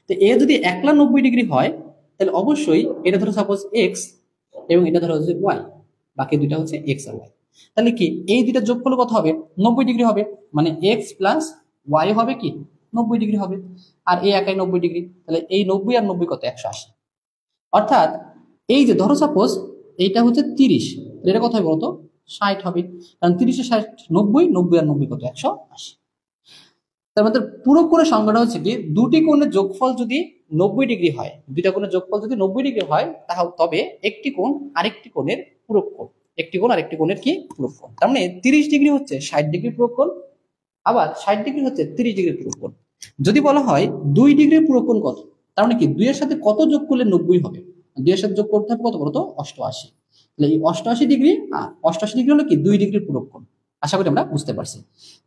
তো এ যদি একলা 90 ডিগ্রি হয়, তাহলে অবশ্যই এটা ধরো সাপোজ এক্স এবং এটা ধরো হচ্ছে ওয়াই, বাকি দুইটা হচ্ছে এক্স আর ওয়াই। তাহলে কি এই দুইটা যোগফল কত হবে, 90 ডিগ্রি হবে। মানে এক্স প্লাস ওয়াই হবে কি 90 ডিগ্রি হবে। আর এই একাই 90 ডিগ্রি, তাহলে এই 90 আর 90 কত, 180। অর্থাৎ এই যে ধরো সাপোজ এইটা হচ্ছে 30, এটা কত হবে বলতো, 60 হবে। কারণ 30 60, 90, 90 আর 90 কত, 180। তার মধ্যে পুরো কোণের সংজ্ঞাটা হচ্ছে কি, দুটি কোণের যোগফল যদি 90 ডিগ্রি হয়, দুইটা কোণের যোগফল যদি 90 ডিগ্রি হয়, তাহলে তবে একটি কোণ আরেকটি কোণের পূরক কোণ। একটি কোণ আরেকটি কোণের কি, পূরক কোণ। তার মানে 30 ডিগ্রি হচ্ছে 60 ডিগ্রি পূরক কোণ, আবার 60 ডিগ্রি হচ্ছে 30 ডিগ্রি পূরক কোণ। যদি বলা হয় 2 ডিগ্রির পূরক কোণ কত, তার মানে কি 2 এর সাথে কত যোগ করলে 90 হবে, 2 এর সাথে যোগ করতে হবে কত বলতো, 88। তাহলে এই 88 ডিগ্রি আর 88 ডিগ্রি হলো কি 2 ডিগ্রির পূরক কোণ। আশা করি আমরা বুঝতে পারছি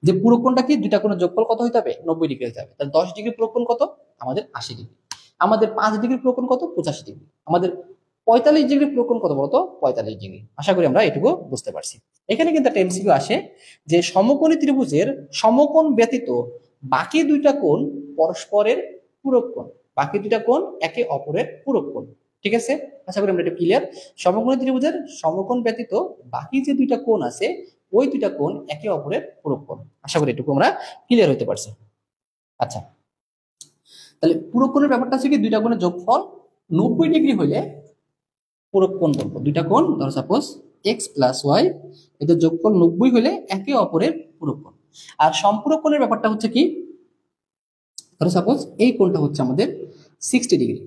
যে পূরক কোণটা কি, দুইটা কোণের যোগফল কত হতে হবে, 90 ডিগ্রি হতে হবে। তাহলে 10 ডিগ্রি পূরক কোণ কত, আমাদের 80 ডিগ্রি। আমাদের 5 ডিগ্রি পূরক কোণ কত, 85 ডিগ্রি। আমাদের 45 ডিগ্রি পূরক কোণ কত বলতো, 45 ডিগ্রি। আশা করি আমরা এটুকু বুঝতে পারছি। এখানে কিন্তু একটা এমসিকিউ আসে যে সমকোণী ত্রিভুজের সমকোণ ব্যতীত বাকি দুইটা কোণ পরস্পরের পূরক কোণ, বাকি দুইটা কোণ একে অপরের পূরক কোণ। ঠিক আছে, আশা করি আমরা এটা ক্লিয়ার। সমকোণী ত্রিভুজের সমকোণ ব্যতীত বাকি যে দুইটা কোণ আছে, ওই দুইটা কোণ একে অপরের পূরক কোণ। আশা করি এটুকু আমরা ক্লিয়ার হতে পারছি। আচ্ছা, তাহলে পূরক কোণের ব্যাপারটা হচ্ছে কি, দুইটা কোণের যোগফল 90 ডিগ্রি হইলে পূরক কোণ বলবো। দুইটা কোণ ধরো সাপোজ এক্স প্লাস ওয়াই, এদের যোগফল 90 হলে একে অপরের পূরক কোণ। আর সম্পূরক কোণের ব্যাপারটা হচ্ছে কি, ধরো সাপোজ এই কোণটা হচ্ছে আমাদের 60 ডিগ্রি,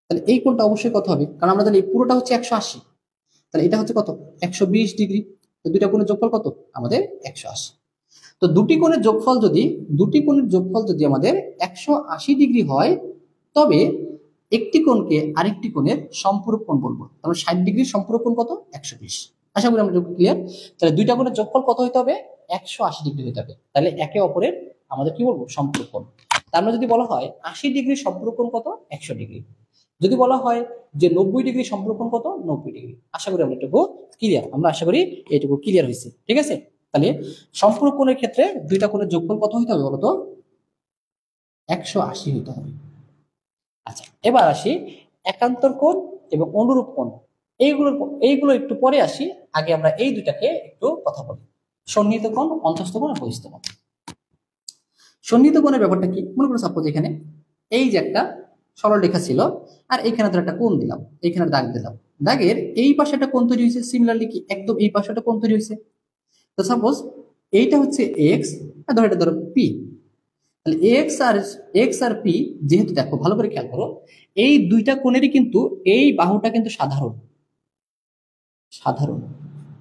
তাহলে এই কোণটা অবশ্যই কত হবে, কারণ আমরা জানি পুরোটা হচ্ছে 180, তাহলে এটা হচ্ছে কত, 120 ডিগ্রি। তো দুইটা কোণের যোগফল কত, আমাদের 180। তো দুটি কোণের যোগফল যদি আমাদের 180 ডিগ্রি হয়, তবে একটি কোণকে আরেকটি কোণের সম্পূরক কোণ বলবো। তাহলে 60 ডিগ্রির সম্পূরক কোণ কত, 120। আশা করি আমরা ক্লিয়ার। তাহলে দুইটা কোণের যোগফল কত হতে হবে, 180 ডিগ্রি হতে হবে। তাহলে একে অপরের আমাদের কি বলবো, সম্পূরক কোণ। তার মানে যদি বলা হয় 80 ডিগ্রির সম্পূরক কোণ কত, 100 ডিগ্রি। যদি বলা হয় যে 90 ডিগ্রির সম্পূরক কোণ কত, 90 ডিগ্রি। আশা করি আমরা এটুকু ক্লিয়ার, আমরা আশা করি এইটুকু ক্লিয়ার হয়েছে। ঠিক আছে, তাহলে সম্পূরক কোণের ক্ষেত্রে দুইটা কোণের যোগফল কত হতে হবে বলতো, 180 হতে হবে। আচ্ছা, এবার আসি একান্তর কোণ এবং অনুরূপ কোণ। এইগুলো একটু পরে আসি, আগে আমরা এই দুইটাকে একটু কথা বলি। সন্নিহিত কোণ, অন্তস্থ কোণ আর বহিস্থ কোণ। সন্নিহিত কোণের ব্যাপারটা কি, মনে করো সাপোজ এখানে এই যে একটা সরল রেখা ছিল, আর এইখানে ধর একটা কোণ দিলাম, এইখানে দাগ দিলাম, দাগের এই পাশে একটা কোণ তৈরি হয়েছে, সিমিলারলি কি একদম এই পাশে একটা কোণ তৈরি হয়েছে। তো সাপোজ এইটা হচ্ছে এক্স, আর ধরো এটা ধরো পি। তাহলে এক্স আর পি যেহেতু, দেখো ভালো করে খেয়াল করো, এই দুইটা কোণেরই কিন্তু এই বাহুটা কিন্তু সাধারণ।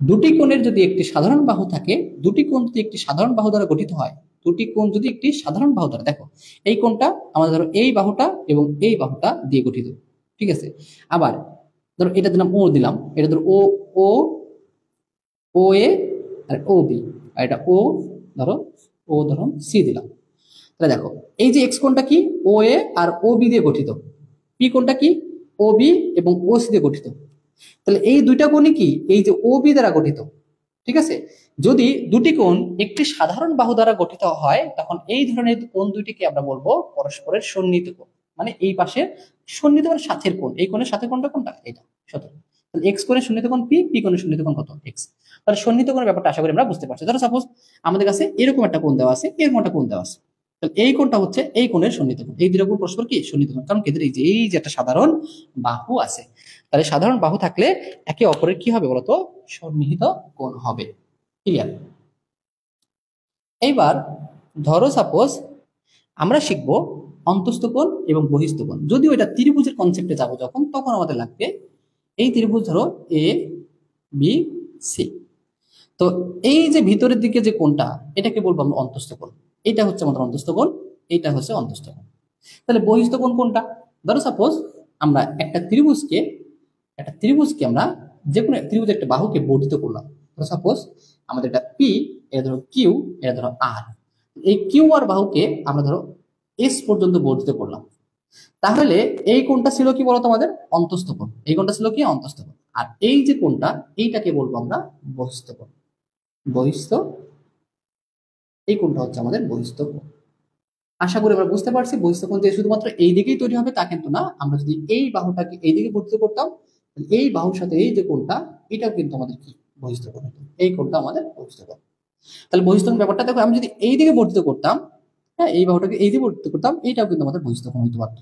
দুটি কোণের যদি একটি সাধারণ বাহু থাকে, দুটি কোণ যদি একটি সাধারণ বাহু দ্বারা গঠিত হয়, দুটি কোণ যদি একটি সাধারণ বাহু দ্বারা, দেখো এই কোণটা আমাদের ধরো এই বাহুটা এবং এই বাহুটা দিয়ে গঠিত, ঠিক আছে। আবার ধরো এটা দিলাম ও, দিলাম এটা ধরো ও, ও, ও এ আর ও বি, আর এটা ও ধরো, ও ধরো সি দিলাম। তাহলে দেখো এই যে এক্স কোণটা কি, ও এ আর ও বি দিয়ে গঠিত, পি কোণটা কি, ও বি এবং ও সি দিয়ে গঠিত। তাহলে এই দুইটা কোণই কি, এই যে ও বি দ্বারা গঠিত, ঠিক আছে। যদি দুটি কোণ একটি সাধারণ বাহু দ্বারা গঠিত হয়, তখন এই ধরনের কোণ দুইটিকে আমরা বলবো পরস্পরের সন্নিহিত কোণ। মানে এই পাশে সন্নিহিত মানে সাথের কোণ, এই কোণের সাথে কোণটা কোনটা, এটা সতেরো। তাহলে এক্স কোণের সন্নিহিত কোণ পি, পি কোণের সন্নিহিত কোণ কত, এক্স। তাহলে সন্নিহিত কোণের ব্যাপারটা আশা করি আমরা বুঝতে পারছি। ধরো সাপোজ আমাদের কাছে এরকম একটা কোণ দেওয়া আছে, এরকম একটা কোণ দেওয়া আছে, তাহলে এই কোণটা হচ্ছে এই কোণের সন্নিহিত কোণ, এই দুটো কোণ পরস্পর কি সন্নিহিত কোণ, কারণ এদের এই যে একটা সাধারণ বাহু আছে। তাহলে সাধারণ বাহু থাকলে একে অপরের কি হবে বলতো, সন্নিহিত কোণ হবে। ক্লিয়ার? এইবার ধরো সাপোজ আমরা শিখবো অন্তস্থ কোণ এবং বহিস্থ কোণ। যদিও এটা ত্রিভুজের কনসেপ্টে যাবো যখন, তখন আমাদের লাগবে এই ত্রিভুজ ধরো এ বি সি। তো এই যে ভিতরের দিকে যে কোণটা, এটাকে বলবো আমরা অন্তস্থ কোণ। এটা হচ্ছে আমাদের অন্তস্থ কোণ, এইটা হচ্ছে অন্তস্থ কোণ। তাহলে বহিস্থ কোণ কোনটা? ধরো সাপোজ আমরা একটা ত্রিভুজকে আমরা যে কোনো ত্রিভুজের একটা বাহুকে বর্ধিত করলাম। ধরো সাপোজ আমাদের এটা পি, এটা ধরো কিউ, এটা ধরো আর। এই কিউ আর বাহুকে আমরা ধরো এস পর্যন্ত বর্ধিত করলাম। তাহলে এই কোণটা ছিল কি বলতো আমাদের অন্তস্থ কোণ, এই কোণটা ছিল কি অন্তস্থ কোণ। আর এই যে কোণটা, এইটাকে বলবো আমরা বহিস্থ কোণ। বহিস্থ, এই কোণটা হচ্ছে আমাদের বহিস্থ কোণ। আশা করি আমরা বুঝতে পারছি বহিস্থ কোণ যে শুধুমাত্র এই দিকেই তৈরি হবে তা কিন্তু না। আমরা যদি এই বাহুটাকে এই দিকে বর্ধিত করতাম, এই বাহুর সাথে এই যে কোণটা, এটাও কিন্তু আমাদের কি বহিস্থ কোণ হতো। এই কোণটা আমাদের বহিস্থ কোণ। তাহলে বহিস্থ কোণ ব্যাপারটা দেখো, আমি যদি এই দিকে বর্ধিত করতাম, হ্যাঁ এই বাহুটাকে এই দিকে বর্ধিত করতাম, এইটাও কিন্তু আমাদের বহিস্থ কোণ হইতে পারতো।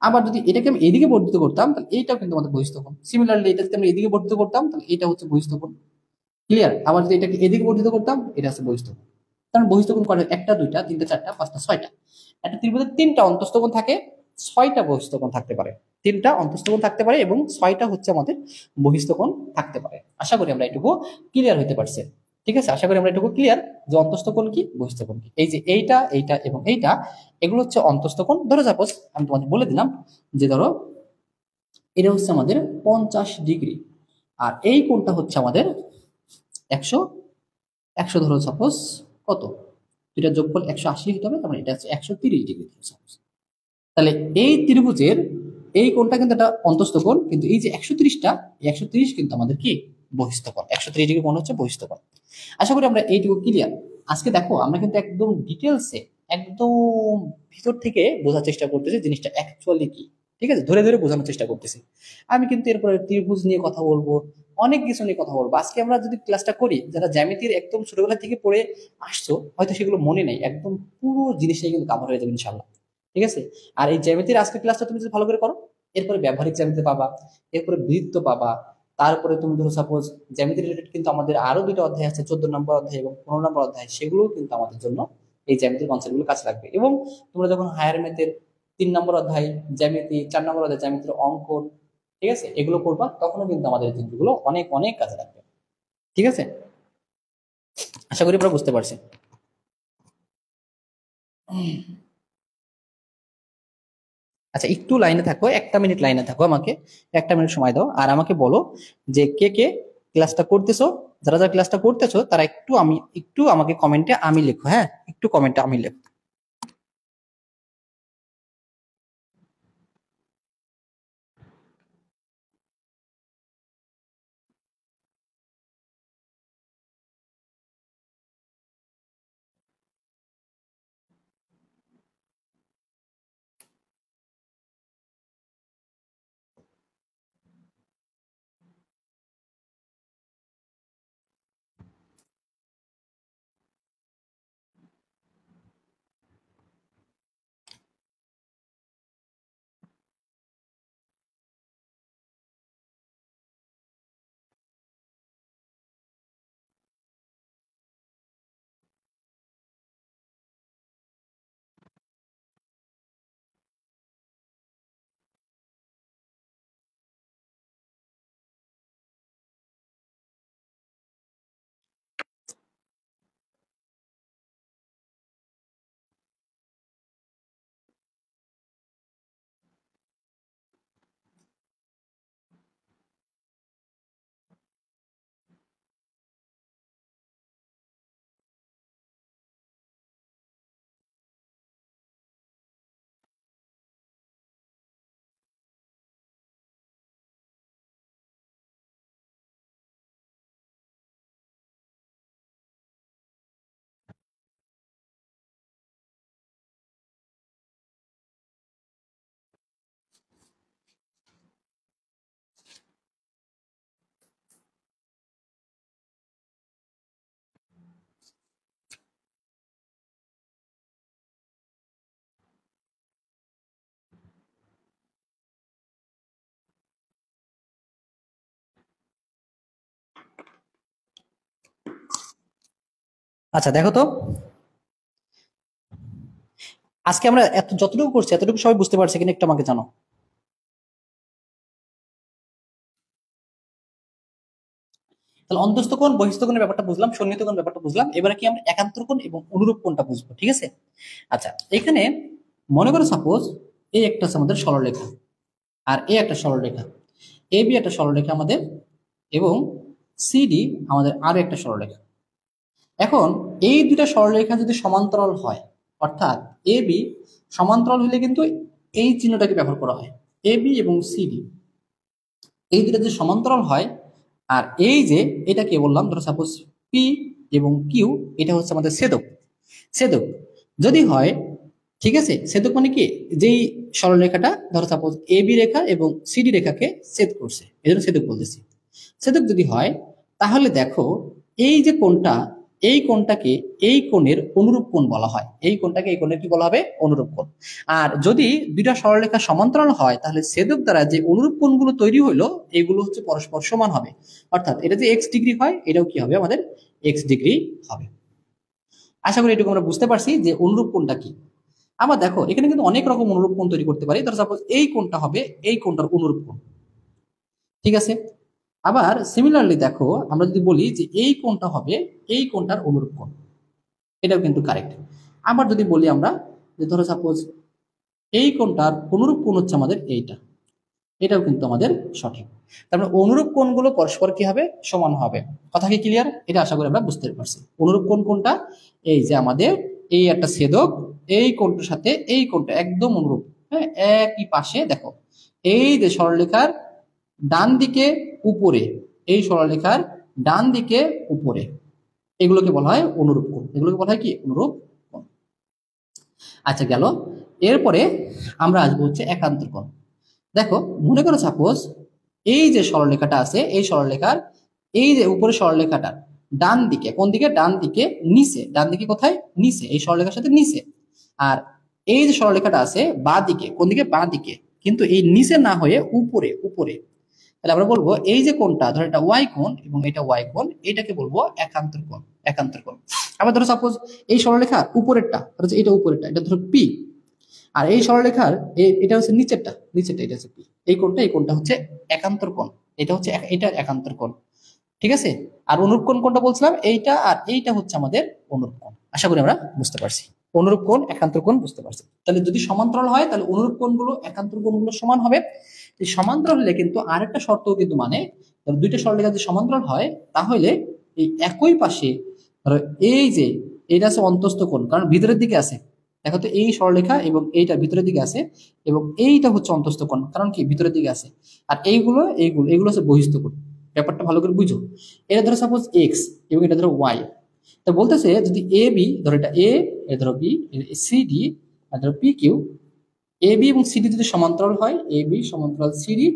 আবার যদি এটাকে আমি এইদিকে বর্ধিত করতাম, তাহলে এইটাও কিন্তু আমাদের বহিস্থ কোণ। সিমিলারলি এটা যদি আমরা এদিকে বর্ধিত করতাম, তাহলে এটা হচ্ছে বহিস্থ কোণ। ক্লিয়ার? আবার যদি এটাকে এদিকে বর্ধিত করতাম, এটা হচ্ছে বহিস্থ কোণ। কারণ বহিস্থ কোণ কয়টা, একটা দুইটা তিনটা চারটা পাঁচটা ছয়টা। একটা ত্রিভুজের তিনটা অন্তস্থ কোণ থাকে, ছয়টা বহিস্থ কোণ থাকতে পারে। তিনটা অন্তস্থ কোণ থাকতে পারে এবং ছয়টা হচ্ছে আমাদের বহিস্থ কোণ থাকতে পারে। আশা করি আমরা এটুকু ক্লিয়ার হতে পারছে। ঠিক আছে, আশা করি আমরা এটুকু ক্লিয়ার যে অন্তস্থ কোণ কি বহিস্থ কোণ কি। এই যে এইটা এইটা এবং এইটা, এগুলো হচ্ছে অন্তস্থ কোণ। ধরো সাপোজ আমি তোমাদের বলে দিলাম যে ধরো এটা হচ্ছে আমাদের 50 ডিগ্রি, আর এই কোণটা হচ্ছে আমাদের 100, 100 ধরো সাপোজ কত, দুইটা যোগফল 180 হতে হবে, তার মানে এটা হচ্ছে 130 ডিগ্রি সাপোজ। তাহলে এই ত্রিভুজের এই কোণটা কিন্তু একটা অন্তস্থ কোণ, কিন্তু এই যে 130টা, এই 130 কিন্তু আমাদের কি বহিস্থ কোণ। 130 ডিগ্রি কোণ হচ্ছে বহিস্থ কোণ। আশা করি আমরা এইটুকু ক্লিয়ার। আজকে দেখো আমরা কিন্তু একদম ডিটেলসে, একদম ভিতর থেকে বোঝার চেষ্টা করতেছি জিনিসটা অ্যাকচুয়ালি কি। ঠিক আছে, ধরে ধরে বোঝানোর চেষ্টা করতেছি। আমি কিন্তু এরপরে ত্রিভুজ নিয়ে কথা বলবো, অনেক কিছু নিয়ে কথা বলবো। আজকে আমরা যদি ক্লাসটা করি, যারা জ্যামিতির একদম ছোটবেলা থেকে পড়ে আসছো, হয়তো সেগুলো মনে নেই, একদম পুরো জিনিসটাই কিন্তু কাভার হয়ে যাবে ইনশাল্লাহ। ঠিক আছে। আর এই জ্যামিতির আজকের ক্লাসটা তুমি যদি ভালো করে করো, এরপরে ব্যবহারিক জ্যামিতি পাবা, এরপরে বৃত্ত পাবা। তারপরে তুমি ধরো সাপোজ জ্যামিতি রিলেটেড কিন্তু আমাদের আরো দুটো অধ্যায় আছে, 14 নম্বর অধ্যায় এবং 15 নম্বর অধ্যায়, সেগুলোও কিন্তু আমাদের জন্য এই জ্যামিতির কনসেপ্ট গুলো কাছে লাগবে। এবং তোমরা যখন হায়ার ম্যাথের 3 নম্বর অধ্যায় জ্যামিতি, 4 নম্বর অধ্যায় জ্যামিতির অঙ্কন, ঠিক আছে, এগুলো করবা, তখনও কিন্তু আমাদের এই জিনিসগুলো অনেক অনেক কাজে লাগবে। ঠিক আছে, আশা করি আমরা বুঝতে পারছি। আচ্ছা, একটু লাইনে থাকো, 1 মিনিট লাইনে থাকো, আমাকে 1 মিনিট সময় দাও, আর আমাকে বলো যে কে কে ক্লাসটা করতেছো। যারা যারা ক্লাসটা করতেছো তারা একটু আমাকে কমেন্টে আমি লেখো, হ্যাঁ একটু কমেন্টে আমি লেখো। আচ্ছা দেখো তো, আজকে আমরা যতটুকু করছি এতটুকু সবাই বুঝতে পারছে কিনা একটু আমাকে জানো। তাহলে অন্তস্থ কোণ বহিস্থ কোণের ব্যাপারটা বুঝলাম, সন্নিহিত কোণ ব্যাপারটা বুঝলাম, এবারে কি আমরা একান্তর কোণ এবং অনুরূপ কোণটা বুঝবো, ঠিক আছে? আচ্ছা, এখানে মনে করো সাপোজ এই একটা আছে আমাদের সরলরেখা, আর এই একটা সরলরেখা, এ বি একটা সরলরেখা আমাদের, এবং সিডি আমাদের আরো একটা সরলরেখা। এখন এই দুইটা সরলরেখা যদি সমান্তরাল হয়, অর্থাৎ এ বি সমান্তরাল হলে কিন্তু এই চিহ্নটাকে ব্যবহার করা হয়, এ বি এবং সিডি এই দুটো যদি সমান্তরাল হয়, আর এই যে এটা কি বললাম, ধরো সাপোজ পি এবং কিউ, এটা হচ্ছে আমাদের ছেদক। ছেদক যদি হয়, ঠিক আছে, ছেদক মানে কি, যেই সরলরেখাটা ধরো সাপোজ এ বি রেখা এবং সিডি রেখাকে ছেদ করছে, এই জন্য ছেদক বলতেছি। ছেদক যদি হয়, তাহলে দেখো এই যে কোণটা, এই কোণটাকে এই কোণের অনুরূপ কোণ বলা হয়, এই কোণটাকে এই কোণের কি বলা হবে, অনুরূপ কোণ। আর যদি দুইটা সরলরেখা সমান্তরাল হয়, তাহলে ছেদক দ্বারা যে অনুরূপ কোণগুলো তৈরি হইলো এগুলো হচ্ছে পরস্পর সমান হবে, অর্থাৎ এটা যে এক্স ডিগ্রি হয় এটাও কি হবে, আমাদের এক্স ডিগ্রি হবে। আশা করি এটুকু আমরা বুঝতে পারছি যে অনুরূপ কোণটা কি। আবার দেখো এখানে কিন্তু অনেক রকম অনুরূপ কোণ তৈরি করতে পারি, ধরো সাপোজ এই কোণটা হবে এই কোণটার অনুরূপ কোণ, ঠিক আছে? আবার সিমিলারলি দেখো আমরা যদি বলি যে এই কোণটা হবে এই কোণটার অনুরূপ কোণ, এটাও কিন্তু কারেক্ট। আবার যদি বলি আমরা যে ধরো সাপোজ এই কোণটার অনুরূপ কোণ হচ্ছে আমাদের এইটা, এটাও কিন্তু আমাদের সঠিক। তার মানে অনুরূপ কোণগুলো পরস্পর কি হবে, সমান হবে। কথা কি ক্লিয়ার? এটা আশা করি আমরা বুঝতে পারছি। অনুরূপ কোণ কোনটা, এই যে আমাদের এই একটা ছেদক, এই কোণটার সাথে এই কোণটা একদম অনুরূপ, হ্যাঁ, একই পাশে। দেখো এই যে সরলরেখার ডান দিকে উপরে, এই সরলরেখার ডান দিকে উপরে, এগুলোকে বলা হয় অনুরূপ কোণ, এগুলোকে বলা হয় কি, অনুরূপ কোণ। আচ্ছা গেল, এরপরে আমরা আসবো হচ্ছে একান্তর কোণ। দেখো মনে করো সাপোজ এই যে সরলরেখাটা আছে, এই সরলরেখার এই যে উপরে সরলরেখাটার ডান দিকে, কোন দিকে, ডান দিকে নিচে, ডান দিকে কোথায়, নিচে, এই সরলরেখার সাথে নিচে। আর এই যে সরলরেখাটা আছে বাঁ দিকে, কোন দিকে, বাঁ দিকে, কিন্তু এই নিচে না হয়ে উপরে, উপরে। তাহলে আমরা বলবো এই যে কোণটা, ধরো এটা ওয়াই কোণ এবং এটা ওয়াই কোণ, এটাকে বলবো একান্তর কোণ, একান্তর কোণ। আবার ধরো সাপোজ এই সরলরেখার উপরেরটা, ধরো এটা উপরেরটা, এটা ধরো পি, আর এই সরলরেখার এটা হচ্ছে নিচেরটা, নিচেরটা এটা হচ্ছে পি, এই কোণটা হচ্ছে একান্তর কোণ, এটা হচ্ছে এটা একান্তর কোণ, ঠিক আছে? আর অনুরূপ কোণ কোনটা বলছিলাম, এইটা আর এইটা হচ্ছে আমাদের অনুরূপ কোণ। আশা করি আমরা বুঝতে পারছি অনুরূপ কোণ একান্তর কোণ বুঝতে পারছি। তাহলে যদি সমান্তরাল হয় তাহলে অনুরূপ কোণগুলো একান্তর কোণগুলো সমান হবে। এই সমান্তরাল হলে কিন্তু আরেকটা শর্তও কিন্তু, মানে দুইটা সরলরেখা যদি সমান্তরাল হয় তাহলে এই একই পাশে, ধরো এই যে এটা আছে অন্তস্থ কোণ, কারণ ভিতরের দিকে আছে, দেখো তো এই সরলরেখা এবং এইটা ভিতরের দিকে আছে, এবং এইটা হচ্ছে অন্তস্থ কোণ, কারণ কি ভিতরের দিকে আছে। আর এইগুলো এইগুলো এগুলো হচ্ছে বহিস্থ কোণ। ব্যাপারটা ভালো করে বুঝো। এটা ধরো সাপোজ এক্স এবং এটা ধরো ওয়াই, তা বলতেছে যদি এ বি, ধরো এটা এ, এটা ধরো বি, সি ডি, আর ধরো পি কিউ, এ বি এবং সিডি যদি সমান্তরাল হয়, এ বি সমান্তরাল সিডি,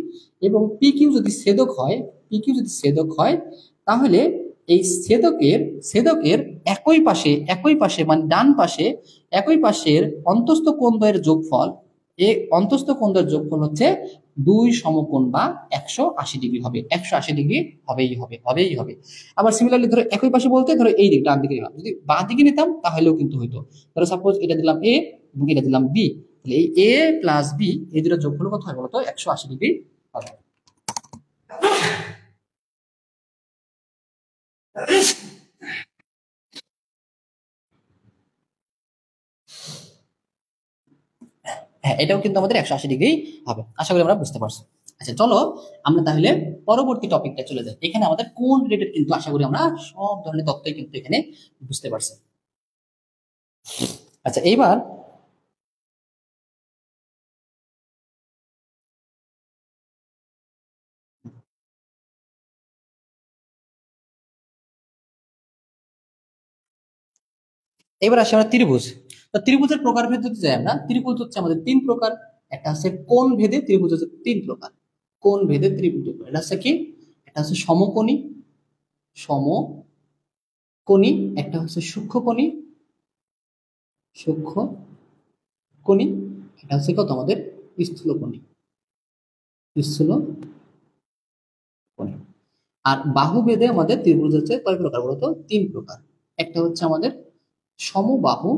এবং পি কিউ যদি ছেদক হয়, পি কিউ যদি ছেদক হয়, তাহলে এই ছেদকের ছেদকের একই পাশে মানে ডান পাশে একই পাশের অন্তস্থ কোণদ্বয়ের যোগফল, এই অন্তস্থ কোণদ্বয়ের যোগফল হচ্ছে দুই সমকোণ বা 180 ডিগ্রি হবে, 180 ডিগ্রি হবেই হবে। আবার সিমিলারলি ধরো একই পাশে বলতে ধরো এই দিক ডান দিকে নিলাম, যদি বাঁ দিকে নিতাম তাহলেও কিন্তু হইতো। ধরো সাপোজ এটা দিলাম এ এবং এটা দিলাম বি, তাহলে এই এ প্লাস বি এই দুটো যোগফল কত হয় বলতো, 180 ডিগ্রি হবে। হ্যাঁ, এটাও কিন্তু আমাদের 180 ডিগ্রি হবে। আশা করি আমরা বুঝতে পারছি। আচ্ছা চলো আমরা তাহলে পরবর্তী টপিকটা চলে যাই। এখানে আমাদের কোন রিলেটেড কিন্তু আশা করি আমরা সব ধরনের তথ্যই কিন্তু এখানে বুঝতে পারছি। আচ্ছা এইবার এবার আসি আমরা ত্রিভুজ। তো ত্রিভুজের প্রকারভেদ যদি যাই আমরা, ত্রিভুজ হচ্ছে আমাদের তিন প্রকার। একটা হচ্ছে কোণ ভেদে ত্রিভুজ হচ্ছে তিন প্রকার। কোণ ভেদে ত্রিভুজ এটা হচ্ছে কি, এটা হচ্ছে সমকোণী, সমকোণী, একটা হচ্ছে সূক্ষ্মকোণী, সূক্ষ্মকোণী, এটা হচ্ছে কত আমাদের স্থূলকোণী, স্থূলকোণী। আর বাহু ভেদে আমাদের ত্রিভুজ হচ্ছে কয় প্রকার বলতো, তিন প্রকার। একটা হচ্ছে আমাদের সমবাহু,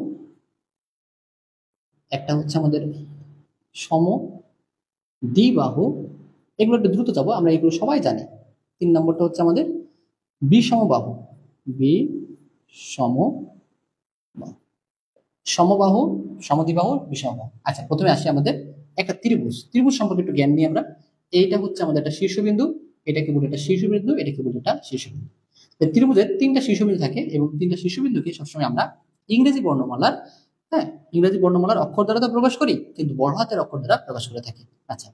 একটা হচ্ছে আমাদের সমদ্বিবাহু। এগুলো একটু দ্রুত যাবো, আমরা এগুলো সবাই জানি। 3 নম্বরটা হচ্ছে আমাদের বিষমবাহু, বিষম সমবাহু, সমদ্বিবাহু, বিষমবাহু। আচ্ছা, প্রথমে আসি আমাদের একটা ত্রিভুজ। ত্রিভুজ সম্পর্কে একটু জ্ঞান নিই আমরা। এইটা হচ্ছে আমাদের একটা শীর্ষবিন্দু, এটাকে বলি একটা শীর্ষবিন্দু, এটাকে বলি একটা শীর্ষবিন্দু। ত্রিভুজের 3টা শীর্ষবিন্দু থাকে এবং 3টা শীর্ষবিন্দুকে সবসময় আমরা ইংরেজি বর্ণমালার, হ্যাঁ, ইংরেজি বর্ণমালার অক্ষর দ্বারা তো প্রকাশ করি, কিন্তু বড় হাতের অক্ষর দ্বারা প্রকাশ করে থাকি। আচ্ছা,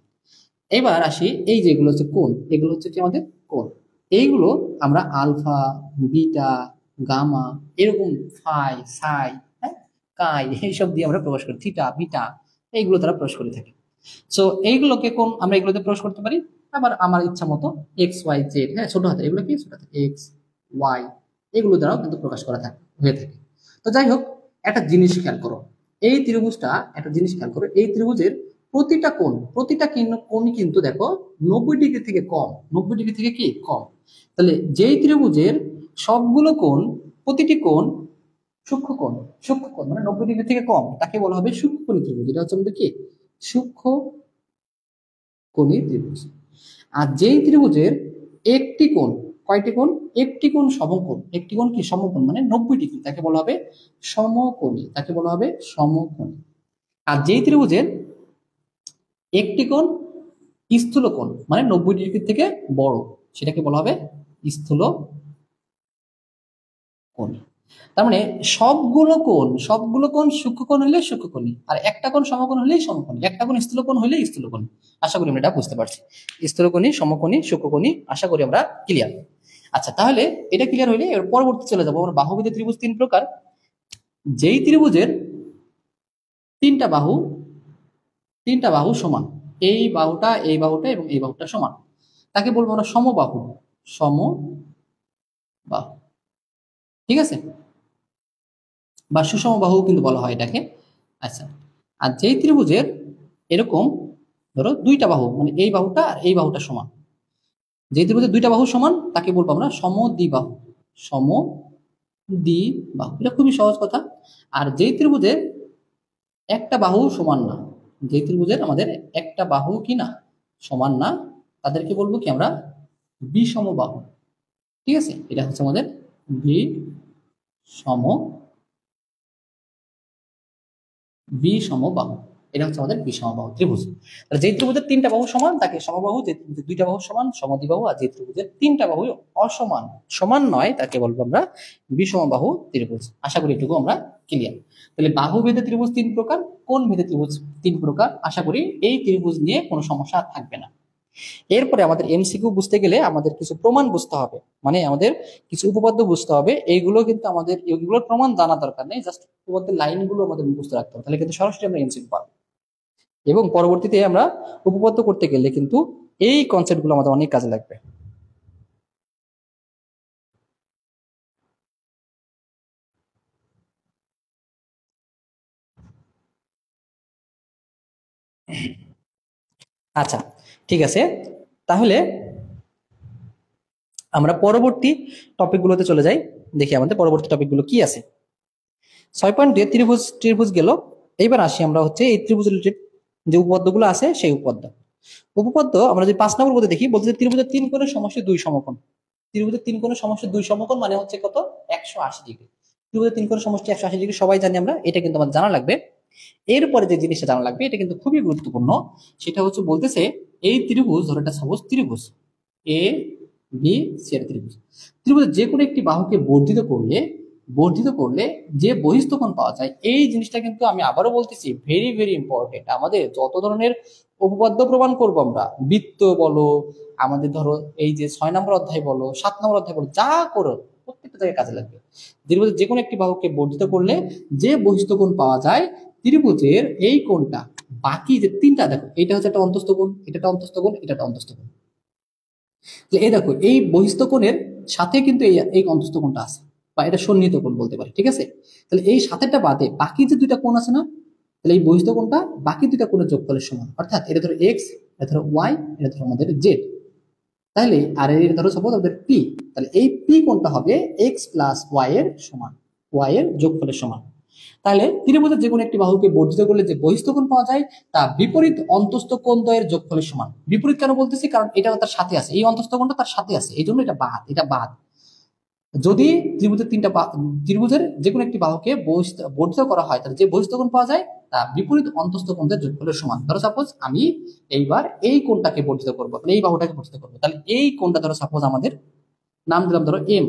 এবার আসি এই যেগুলো হচ্ছে কোণ, এগুলো হচ্ছে কি আমাদের কোণ। এইগুলো আমরা আলফা, বিটা, গামা, এরকম ফাই, সাই, হ্যাঁ, কাই, এইসব দিয়ে আমরা প্রকাশ করি, থিটা, বিটা, এইগুলো দ্বারা প্রকাশ করে থাকি। সো এইগুলোকে কোন আমরা এগুলোতে প্রকাশ করতে পারি। আবার আমার ইচ্ছা মতো এক্স ওয়াই জেড, হ্যাঁ, ছোট হাতের এগুলো কি ছোট হাতের এক্স ওয়াই, এগুলো দ্বারাও কিন্তু প্রকাশ করা হয়ে থাকে। তো যাই হোক, একটা জিনিস খেয়াল করো, এই ত্রিভুজটা, একটা জিনিস খেয়াল করো, এই ত্রিভুজের প্রতিটা কোণ, প্রতিটা কোণই কিন্তু দেখো 90 ডিগ্রি থেকে কম, 90 ডিগ্রি থেকে কি কম। তাহলে যেই ত্রিভুজের সবগুলো কোণ, প্রতিটি কোণ সূক্ষ্মকোণ, সূক্ষ্মকোণ মানে 90 ডিগ্রি থেকে কম, তাকে বলা হবে সূক্ষ্মকোণী ত্রিভুজ। এটা হচ্ছে আমাদের কি সূক্ষ্মকোণী ত্রিভুজ। আর যেই ত্রিভুজের একটি কোণ, কয়টি কোণ, একটি কোণ সমকোণ, একটি কোণ কি সমকোণ মানে 90 ডিগ্রি, তাকে বলা হবে সমকোণী, তাকে বলা হবে সমকোণী। আর যেই ত্রিভুজের একটি কোণ স্থূলকোণ মানে 90 ডিগ্রি থেকে বড়, সেটাকে বলা হবে স্থূলকোণী। তার মানে সবগুলো কোণ সূক্ষ্মকোণ হলে সূক্ষ্মকোণী, আর একটা কোণ সমকোণ হলেই সমকোণী, একটা কোণ স্থূলকোণ হলে স্থূলকোণী। আশা করি আমরা এটা বুঝতে পারছি। স্থূলকোণী, সমকোণী, সূক্ষ্মকোণী, আশা করি আমরা ক্লিয়ার। আচ্ছা, তাহলে এটা ক্লিয়ার হইলে এর পরবর্তী চলে যাবো আমরা। বাহুবিধ ত্রিভুজ 3 প্রকার। যেই ত্রিভুজের তিনটা বাহু সমান, এই বাহুটা, এই বাহুটা এবং এই বাহুটা সমান, তাকে বলবো আমরা সমবাহু, সমবাহু, ঠিক আছে, বা সুষমবাহু কিন্তু বলা হয় এটাকে। আচ্ছা, আর যেই ত্রিভুজের এরকম ধরো 2টা বাহু, মানে এই বাহুটা আর এই বাহুটা সমান, যেই ত্রিভুজের 2টা বাহু সমান তাকে বলবো আমরা সমদ্বিবাহু, সমদ্বিবাহু, এটা খুবই সহজ কথা। আর যেই ত্রিভুজের একটা বাহু সমান না, যেই ত্রিভুজের আমাদের একটা বাহু কি না সমান না, তাদেরকে বলবো কি আমরা বিষমবাহু, ঠিক আছে। এটা হচ্ছে আমাদের বিষমবাহু, এটা হচ্ছে আমাদের বিষমবাহু ত্রিভুজ। তাহলে যে ত্রিভুজের 3টা বাহু সমান তাকে সমবাহু, যে ত্রিভুজের 2টা বাহু সমান সমদ্বিবাহু, আর যে ত্রিভুজের 3টা বাহু অসমান, সমান নয়, তাকে বলবো আমরা বিষমবাহু ত্রিভুজ। আশা করি এটুকু আমরা ক্লিয়ার। তাহলে বাহু ভেদে ত্রিভুজ 3 প্রকার, কোণ ভেদে ত্রিভুজ 3 প্রকার। আশা করি এই ত্রিভুজ নিয়ে কোনো সমস্যা থাকবে না। এরপরে আমাদের এমসিকিউ বুঝতে গেলে আমাদের কিছু প্রমাণ বুঝতে হবে, মানে আমাদের কিছু উপপাদ্য বুঝতে হবে। এইগুলো কিন্তু আমাদের, এগুলোর প্রমাণ জানা দরকার নেই, জাস্ট উপপাদ্যের লাইনগুলো আমাদের মুখস্থ রাখতে হবে, তাহলে কিন্তু সরাসরি আমরা এমসিকিউ পাবো। এবং পরবর্তীতে আমরা উপপাদ্য করতে গেলে কিন্তু এই কনসেপ্টগুলো আমাদের অনেক কাজে লাগবে। আচ্ছা, ঠিক আছে, তাহলে আমরা পরবর্তী টপিকগুলোতে চলে যাই। দেখি আমাদের পরবর্তী টপিকগুলো কি আছে। 6.2 ত্রিভুজ গেল। এইবার আসি আমরা হচ্ছে এই ত্রিভুজ রিলেটেড যে উপপাদ্যগুলো আছে সেই উপপাদ্য আমরা যদি 5 নম্বর পদে দেখি, বলতে ত্রিভুজের 3 কোণের সমষ্টি 2 সমকোণ। ত্রিভুজের 3 কোণের সমষ্টি 2 সমকোণ মানে হচ্ছে কত, 180 ডিগ্রি। ত্রিভুজের 3 কোণের সমষ্টি 180 ডিগ্রি সবাই জানি আমরা, এটা কিন্তু আমাদের জানা লাগবে। এরপরে যে জিনিসটা জানা লাগবে, এটা কিন্তু খুবই গুরুত্বপূর্ণ, সেটা হচ্ছে বলতেছে এই ত্রিভুজ, ধরো এটা সাপোজ ত্রিভুজ এ বি সি এর ত্রিভুজ, ত্রিভুজের যে কোনো একটি বাহুকে বর্ধিত করলে যে বহিস্থকোণ পাওয়া যায়, এই জিনিসটা কিন্তু আমি আবারও বলতেছি ভেরি ভেরি ইম্পর্টেন্ট। আমাদের যত ধরনের উপপাদ্য প্রমাণ করবো আমরা, বৃত্ত বলো, আমাদের ধরো এই যে 6 নম্বর অধ্যায় বলো, 7 নম্বর অধ্যায় বলো, যা করো প্রত্যেকটা জায়গায় কাজে লাগবে। ত্রিভুজের যে কোনো একটি বাহুকে বর্ধিত করলে যে বহিস্থকোণ পাওয়া যায়, ত্রিভুজের এই কোণটা, বাকি যে 3টা দেখো, এটা হচ্ছে একটা অন্তস্থ কোণ, এটা একটা অন্তস্থ কোণ, এটা একটা অন্তস্থ কোণ। এই দেখো এই বহিস্থ কোণের সাথে কিন্তু এই অন্তস্থ কোণটা আছে, বা এটা সন্নিহিত কোণ বলতে পারি, ঠিক আছে। তাহলে এই সাথেটা বাদে বাকি যে 2টা কোণ আছে না, তাহলে এই বহিস্থ কোণটা বাকি 2টা কোণের যোগফলের সমান, অর্থাৎ এটা ধরো এক্স, এটা ধরো ওয়াই, এটা ধরো আমাদের জেড। তাহলে আর এর ধরো সাপোজ আমাদের পি, তাহলে এই পি কোণটা হবে এক্স প্লাস ওয়াই এর সমান, ওয়াই এর যোগফলের সমান। তাহলে ত্রিভুজের যে কোনো একটি বাহুকে বর্ধিত করলে যে বহিস্থ কোণ পাওয়া যায় তা বিপরীত অন্তস্থ কোণ দ্বয়ের যোগফলের সমান। বিপরীত কেন বলতেছি, কারণ এটা তার সাথে আছে, এই অন্তস্থ কোণটা তার সাথে আছে, এই জন্য এটা বাদ, এটা বাদ। যদি ত্রিভুজের যে কোনো একটি বাহুকে বর্ধিত করা হয়, তাহলে যে বহিস্থ কোণ পাওয়া যায় তা বিপরীত অন্তস্থ কোণের যোগফলের সমান। ধরো সাপোজ আমি এইবার এই কোণটাকে বর্ধিত করবো, এই বাহুটাকে বর্ধিত করবো, তাহলে এই কোণটা ধরো সাপোজ আমাদের নাম দিলাম ধরো এম,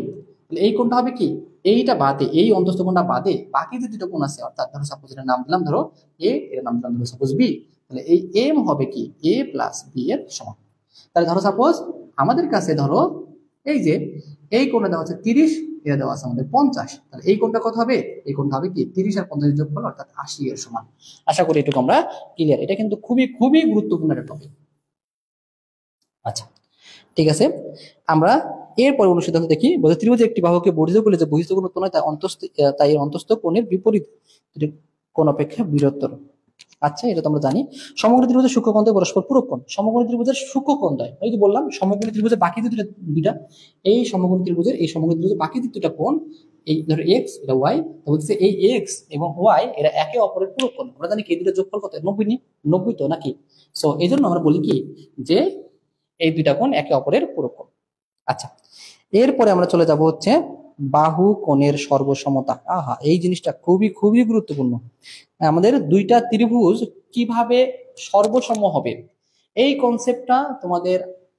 তাহলে এই কোণটা হবে কি, এইটা বাদে, এই অন্তস্থ কোণটা বাদে বাকি যে দুটো কোণ আছে, অর্থাৎ ধরো সাপোজ এর নাম দিলাম ধরো এ, এর নাম দিলাম ধরো সাপোজ বি, তাহলে এই এম হবে কি এ প্লাস বি এর সমান। তাহলে ধরো সাপোজ আমাদের কাছে ধরো এই যে এই কোণটা দেওয়া আছে 30, এটা দেওয়া আছে আমাদের 50, তাহলে এই কোণটা কত হবে, এই কোণটা হবে কি 30 আর 50 যোগফল অর্থাৎ 80 এর সমান। আশা করি এটুকু আমরা ক্লিয়ার। এটা কিন্তু খুবই খুবই গুরুত্বপূর্ণ একটা টপিক। আচ্ছা ঠিক আছে, আমরা এরপর অনুসিদ্ধান্ত দেখি। বলতে ত্রিভুজের একটি বাহুকে বর্ধিত করলে যে বহিস্থ কোণ উৎপন্ন হয় তাই এর অন্তস্থ কোণের বিপরীত কোণ অপেক্ষা বৃহত্তর। আচ্ছা এটা তো আমরা জানি। সমকোণী ত্রিভুজের সূক্ষ্মকোণ দ্বয় পরস্পর পূরক কোণ। সমকোণী ত্রিভুজের সূক্ষ্মকোণ দ্বয়, এই যে বললাম সমকোণী ত্রিভুজের বাকি দুইটা, এই সমকোণী ত্রিভুজের বাকি দুইটা কোণ, এই ধরো এক্স এটা ওয়াই, বলছে এই এক্স এবং ওয়াই এরা একে অপরের পূরক কোণ। আমরা জানি কি এই দুটো যোগফল কত, 90 90 তো নাকি? সো এই জন্য আমরা বলি কি যে এই দুইটা কোণ একে অপরের পূরক কোণ। আচ্ছা এরপরে আমরা চলে যাব হচ্ছে বাহু কোণের সর্বসমতা। আহা এই জিনিসটা খুবই খুবই গুরুত্বপূর্ণ। আমাদের দুইটা ত্রিভুজ কিভাবে সর্বসম হবে, এই কনসেপ্টটা তোমাদের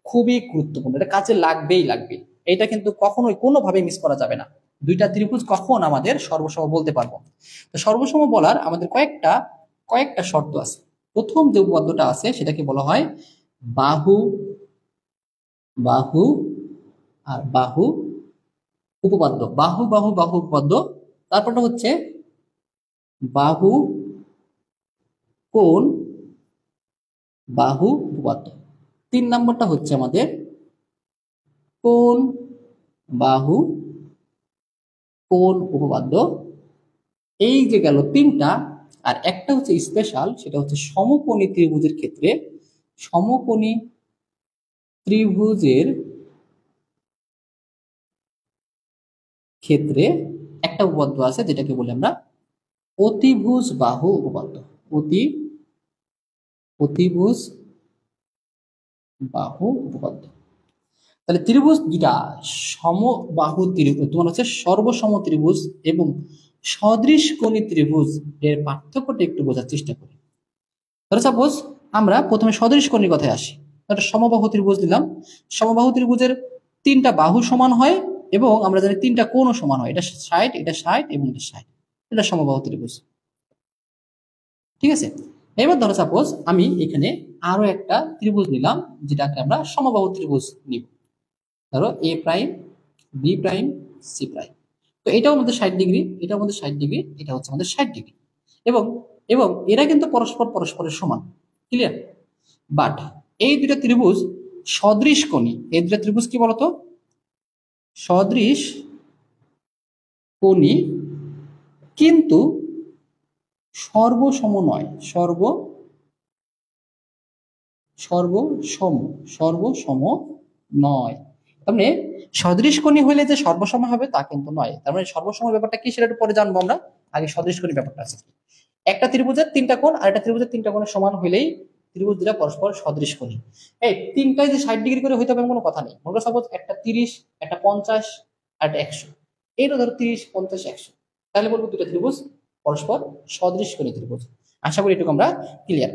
খুবই গুরুত্বপূর্ণ, এটা কাজে লাগবেই লাগবে। এটা কিন্তু কখনোই কোনোভাবে মিস করা যাবে না। দুইটা ত্রিভুজ কখন আমাদের সর্বসম বলতে পারবো, তো সর্বসম বলার আমাদের কয়েকটা কয়েকটা শর্ত আছে। প্রথম যে উপপাদ্যটা আছে সেটাকে বলা হয় বাহু বাহু আর বাহু উপপাদ্য, বাহু বাহু বাহু উপপাদ্য। তারপরটা হচ্ছে বাহু কোণ বাহু উপপাদ্য। 3 নম্বরটা হচ্ছে আমাদের কোণ বাহু কোণ উপপাদ্য। এই যে গেল 3টা, আর একটা হচ্ছে স্পেশাল, সেটা হচ্ছে সমকোণী ত্রিভুজের ক্ষেত্রে, সমকোণী ত্রিভুজের ক্ষেত্রে একটা উপপাদ্য আছে যেটাকে বলি আমরা অতিভুজ বাহু উপপাদ্য। অতিভুজ বাহু উপপাদ্য। তাহলে ত্রিভুজ যেটা সমবাহু ত্রিভুজ, তোমার হচ্ছে সর্বসম ত্রিভুজ এবং সদৃশ কোণী ত্রিভুজ, এর পার্থক্যটা একটু বোঝার চেষ্টা করি। ধরো সাপোজ আমরা প্রথমে সদৃশ কোণের কথায় আসি। একটা সমবাহু ত্রিভুজ দিলাম, সমবাহু ত্রিভুজের 3টা বাহু সমান হয় এবং আমরা জানি 3টা কোণও সমান হয়, এটা 60, এটা 60 এবং এটা 60, এটা সমবাহু ত্রিভুজ। ঠিক আছে, এবার ধরো সাপোজ আমি এখানে আরো একটা ত্রিভুজ নিলাম যেটাকে আমরা সমবাহু ত্রিভুজ নিব। ধরো A prime B prime C prime, তো এটাও আমাদের 60 ডিগ্রি, এটাও আমাদের 60 ডিগ্রি, এটা হচ্ছে আমাদের 60 ডিগ্রি, এবং এবং এরা কিন্তু পরস্পরের সমান। ক্লিয়ার? বাট এই দুইটা ত্রিভুজ সদৃশ কোণী, এই দুইটা ত্রিভুজ কি বলতো সদৃশ কোণী, কিন্তু সর্বসম নয়, সর্বসম নয়। তার মানে সদৃশ কোণী হলে যে সর্বসম হবে তা কিন্তু নয়। তার মানে সর্বসম ব্যাপারটা কি সেটা একটু পরে জানবো আমরা, আগে সদৃশ কোণী ব্যাপারটা আছে। একটা ত্রিভুজের 3টা কোণ আর একটা ত্রিভুজের 3টা কোণের সমান হলেই ত্রিভুজ দুটা পরস্পর সদৃশ কোণী। এই 3টাই যে 60 ডিগ্রি করে হইতে হবে কোনো কথা নেই। মনে করো সাপোজ একটা 30, একটা 50 আর একটা 100, এইটা ধরো 30 50 100, তাহলে বলবো দুটো ত্রিভুজ পরস্পর সদৃশ কোণী ত্রিভুজ। আশা করি এটুকু আমরা ক্লিয়ার।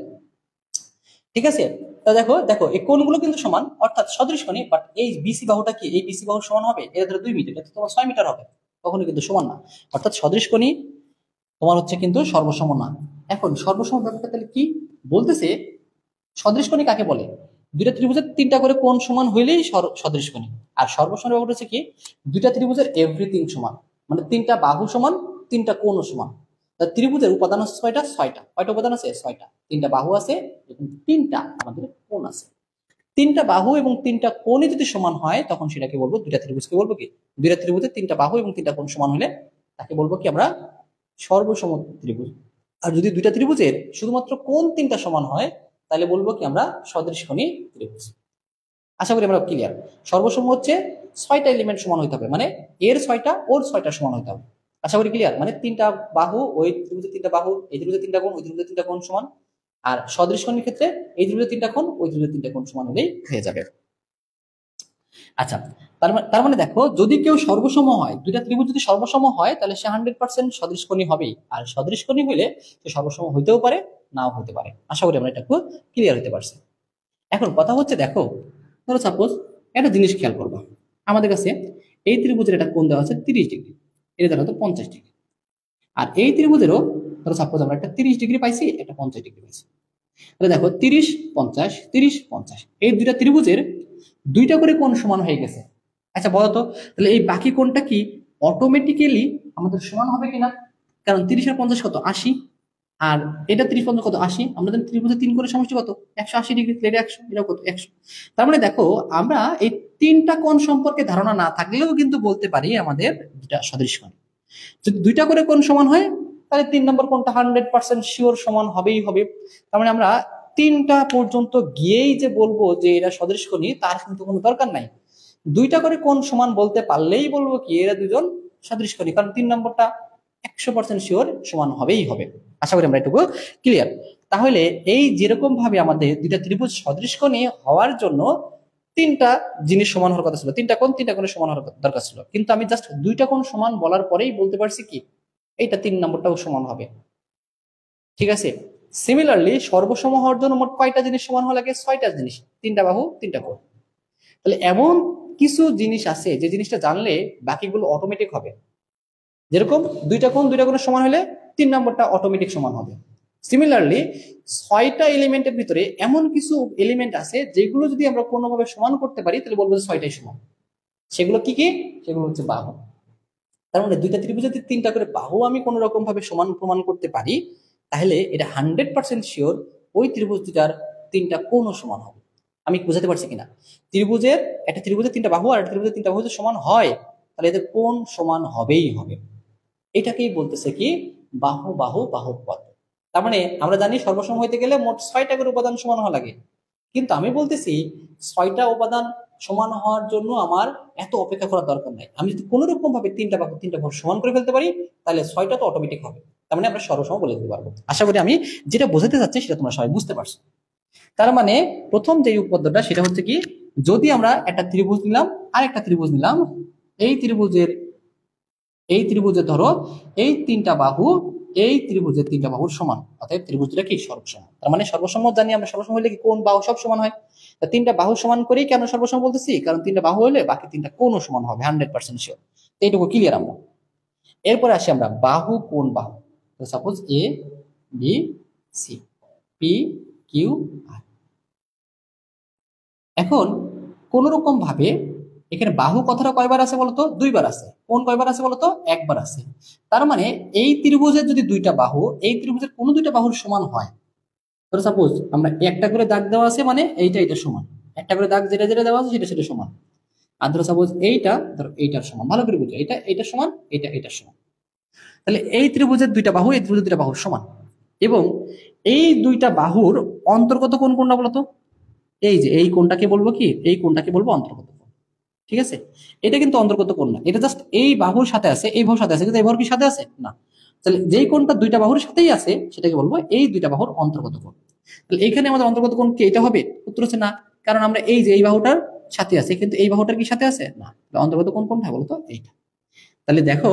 ঠিক আছে, তা দেখো দেখো এই কোণগুলো কিন্তু সমান অর্থাৎ সদৃশ কোণী, বাট এই বিসি বাহুটা কি এই বিসি বাহুর সমান হবে? এটা ধরো 2 মিটার, এটা তোমার 6 মিটার হবে, কখনো কিন্তু সমান না। অর্থাৎ সদৃশ কোণী তোমার হচ্ছে কিন্তু সর্বসম না। এখন সর্বসম ব্যাপারটা তাহলে কি বলতেছে, সদৃশ কোণী কাকে বলে? দুইটা ত্রিভুজের 3টা করে কোণ সমান হইলেই সদৃশ কোণী। আর সর্বসম ব্যাপারটা হচ্ছে কি দুইটা ত্রিভুজের এভরিথিং সমান, মানে 3টা বাহু সমান, 3টা কোণও সমান। ত্রিভুজের উপাদান আছে 6টা, কয়টা উপাদান আছে? 6টা। 3টা বাহু আছে এবং 3টা আমাদের কোণ আছে। 3টা বাহু এবং 3টা কোণই যদি সমান হয় তখন সেটাকে বলবো দুইটা ত্রিভুজকে বলবো কি, দুইটা ত্রিভুজের 3টা বাহু এবং 3টা কোণ সমান হলে তাকে বলবো কি আমরা সর্বসম ত্রিভুজ। আর যদি দুইটা ত্রিভুজের শুধুমাত্র কোণ 3টা সমান হয় তাহলে বলবো কি আমরা সদৃশ কোণী ত্রিভুজ। আশা করি আমরা ক্লিয়ার। সর্বসম হচ্ছে 6টা এলিমেন্ট সমান হইতে হবে, মানে এর 6টা ওর 6টা সমান হইতে হবে। আশা করি ক্লিয়ার। মানে 3টা বাহু, ওই ত্রিভুজের 3টা বাহু, এই ত্রিভুজের 3টা কোণ, ওই ত্রিভুজের 3টা কোণ সমান। আর সদৃশ কোণের ক্ষেত্রে এই ত্রিভুজের 3টা কোণ, ওই ত্রিভুজের 3টা কোণ সমান হলেই হয়ে যাবে। আচ্ছা, তার মানে দেখো, যদি কেউ সর্বসম হয়, দুইটা ত্রিভুজ যদি সর্বসম হয়, তাহলে সে 100% সদৃশকোণী হবেই। আর সদৃশকোণী হইলে সে সর্বসম হইতেও পারে, নাও হতে পারে। আশা করি আমরা এটা একটু ক্লিয়ার হতে পারছি। এখন কথা হচ্ছে, দেখো ধরো সাপোজ একটা জিনিস খেয়াল করবা, আমাদের কাছে এই ত্রিভুজের একটা কোণ দেওয়া আছে 30 ডিগ্রি, এটা ধরো 50 ডিগ্রি। আর এই ত্রিভুজেরও ধরো সাপোজ আমরা একটা 30 ডিগ্রি পাইছি, একটা 50 ডিগ্রি পাইছি। তাহলে দেখো 30 50 30 50, এই দুইটা ত্রিভুজের দুইটা করে কোণ সমান হয়ে গেছে। আচ্ছা বলো তো, তাহলে এই বাকি কোণটা কি অটোমেটিক্যালি আমাদের সমান হবে কিনা? কারণ 30 আর 50 কত, 80। আর এটা 30 50 কত, 80। আমরা জানি ত্রিভুজের 3 কোণের সমষ্টি কত, 180 ডিগ্রি। এটা 100, এটা কত, 100। তার মানে দেখো, আমরা এই 3টা কোণ সম্পর্কে ধারণা না থাকলেও কিন্তু বলতে পারি আমাদের দুটা সদৃশ কোণ। যদি দুইটা করে কোণ সমান হয়, তাহলে 3 নম্বর কোণটা 100% শিওর সমান হবেই হবে। তার মানে আমরা 3টা পর্যন্ত গিয়েই যে বলবো যে এরা সদৃশকোণী, তার কিন্তু কোনো দরকার নাই। দুইটা করে কোণ সমান বলতে পারলেই বলবো কি এরা দুজন সদৃশকোণী, কারণ 3 নম্বরটা 100% শিওর সমান হবেই হবে। আশা করি আমরা এটুকু ক্লিয়ার। তাহলে এই যেরকম ভাবে আমাদের দুইটা ত্রিভুজ সদৃশকোণী হওয়ার জন্য 3টা জিনিস সমান হওয়ার কথা ছিল, 3টা কোণ 3টা কোণের সমান হওয়ার দরকার ছিল, কিন্তু আমি জাস্ট 2টা কোণ সমান বলার পরেই বলতে পারছি কি এইটা 3 নম্বরটাও সমান হবে। ঠিক আছে। সিমিলারলি সর্বসম হওয়ার জন্য মোট কয়টা জিনিস সমান হওয়া লাগে? 6টা জিনিস, 3টা বাহু 3টা কোণ। তাহলে এমন কিছু জিনিস আছে যে জিনিসটা জানলে বাকিগুলো অটোমেটিক হবে। যেরকম 2টা কোণ 2টা কোণের সমান হলে 3 নম্বরটা অটোমেটিক সমান হবে। সিমিলারলি 6টা এলিমেন্টের ভিতরে এমন কিছু এলিমেন্ট আছে যেগুলো যদি আমরা কোনোভাবে সমান করতে পারি, তাহলে বলবো যে 6টাই সমান। সেগুলো কি কি? সেগুলো হচ্ছে বাহু। তার মানে দুইটা ত্রিভুজের 3টা করে বাহু আমি কোন রকম ভাবে সমান প্রমাণ করতে পারি, তাহলে এটা 100% শিওর ওই ত্রিভুজ দুটার 3টা কোণও সমান হবে। আমি বুঝাতে পারছি কিনা? ত্রিভুজের একটা ত্রিভুজের 3টা বাহু আর একটা ত্রিভুজের 3টা বাহু যদি সমান হয়, তাহলে এদের কোণ সমান হবেই হবে। এটাকেই বলতেছে কি বাহু বাহু বাহুপদ। তার মানে আমরা জানি সর্বসম হইতে গেলে মোট 6টা করে উপাদান সমান হওয়া লাগে, কিন্তু আমি বলতেছি 6টা উপাদান সমান হওয়ার জন্য আমার এত অপেক্ষা করার দরকার নাই। আমি যদি কোনো রকম ভাবে 3টা বাহু 3টা বাহু সমান করে ফেলতে পারি, তাহলে 6টা তো অটোমেটিক হবে। তার মানে আমরা সর্বসম বলে দিতে পারবো। আশা করি আমি যেটা বোঝাতে চাচ্ছি সেটা তোমরা সবাই বুঝতে পারছো। তার মানে প্রথম যে উপপাদ্যটা সেটা হচ্ছে কি, যদি আমরা একটা ত্রিভুজ নিলাম আর একটা ত্রিভুজ নিলাম, এই ত্রিভুজের ধরো এই 3টা বাহু এই ত্রিভুজের 3টা বাহুর সমান, অর্থাৎ ত্রিভুজ দুটা কি সর্বসম। তার মানে সর্বসম জানি আমরা, সর্বসম হলে কি কোন বাহু সব সমান হয়। 3টা বাহু সমান করেই কেন সর্বসম বলতেছি, কারণ 3টা বাহু হলে বাকি 3টা কোণও সমান হবে 100% শিওর। এইটুকু ক্লিয়ার আমরা। এরপরে আসি আমরা বাহু কোণ বাহু। Suppose A B C, P Q R. এখন কোন রকম ভাবে এখানে বাহু কথাটা কয়বার আছে বলতো? 2বার আছে। কোন কয়বার আছে বলতো? 1বার আছে। তার মানে এই ত্রিভুজের যদি 2টা বাহু এই ত্রিভুজের কোনো 2টা বাহুর সমান হয়, ধরো সাপোজ আমরা একটা করে দাগ দেওয়া আছে, মানে এইটা এটা সমান, একটা করে দাগ যেটা যেটা দেওয়া আছে সেটা সেটা সমান। আর ধরো সাপোজ এইটা ধরো এইটার সমান, ভালো করে বুঝো, এটা এইটার সমান, এটা এটার সমান। তাহলে এই ত্রিভুজের 2টা বাহু এই ত্রিভুজের 2টা বাহুর সমান, এবং এই 2টা বাহুর অন্তর্গত কোন কোনটা বলতো? এই যে এই কোণটাকে বলবো কি, এই কোণটাকে বলবো অন্তর্গত কোণ। ঠিক আছে। এটা কিন্তু অন্তর্গত কোণ না, এটা জাস্ট এই বাহুর সাথে আছে, এই বাহুর সাথে আছে, কিন্তু এই বাহুর কি সাথে আছে না। তাহলে যেই কোণটা 2টা বাহুর সাথেই আছে সেটাকে বলবো এই 2টা বাহুর অন্তর্গত কোণ। তাহলে এইখানে আমাদের অন্তর্গত কোণ কি এটা হবে? উত্তর হচ্ছে না, কারণ আমরা এই যে এই বাহুটার সাথে আছে, কিন্তু এই বাহুটার কি সাথে আছে না। অন্তর্গত কোণ কোনটা বলতো? এইটা। তাহলে দেখো,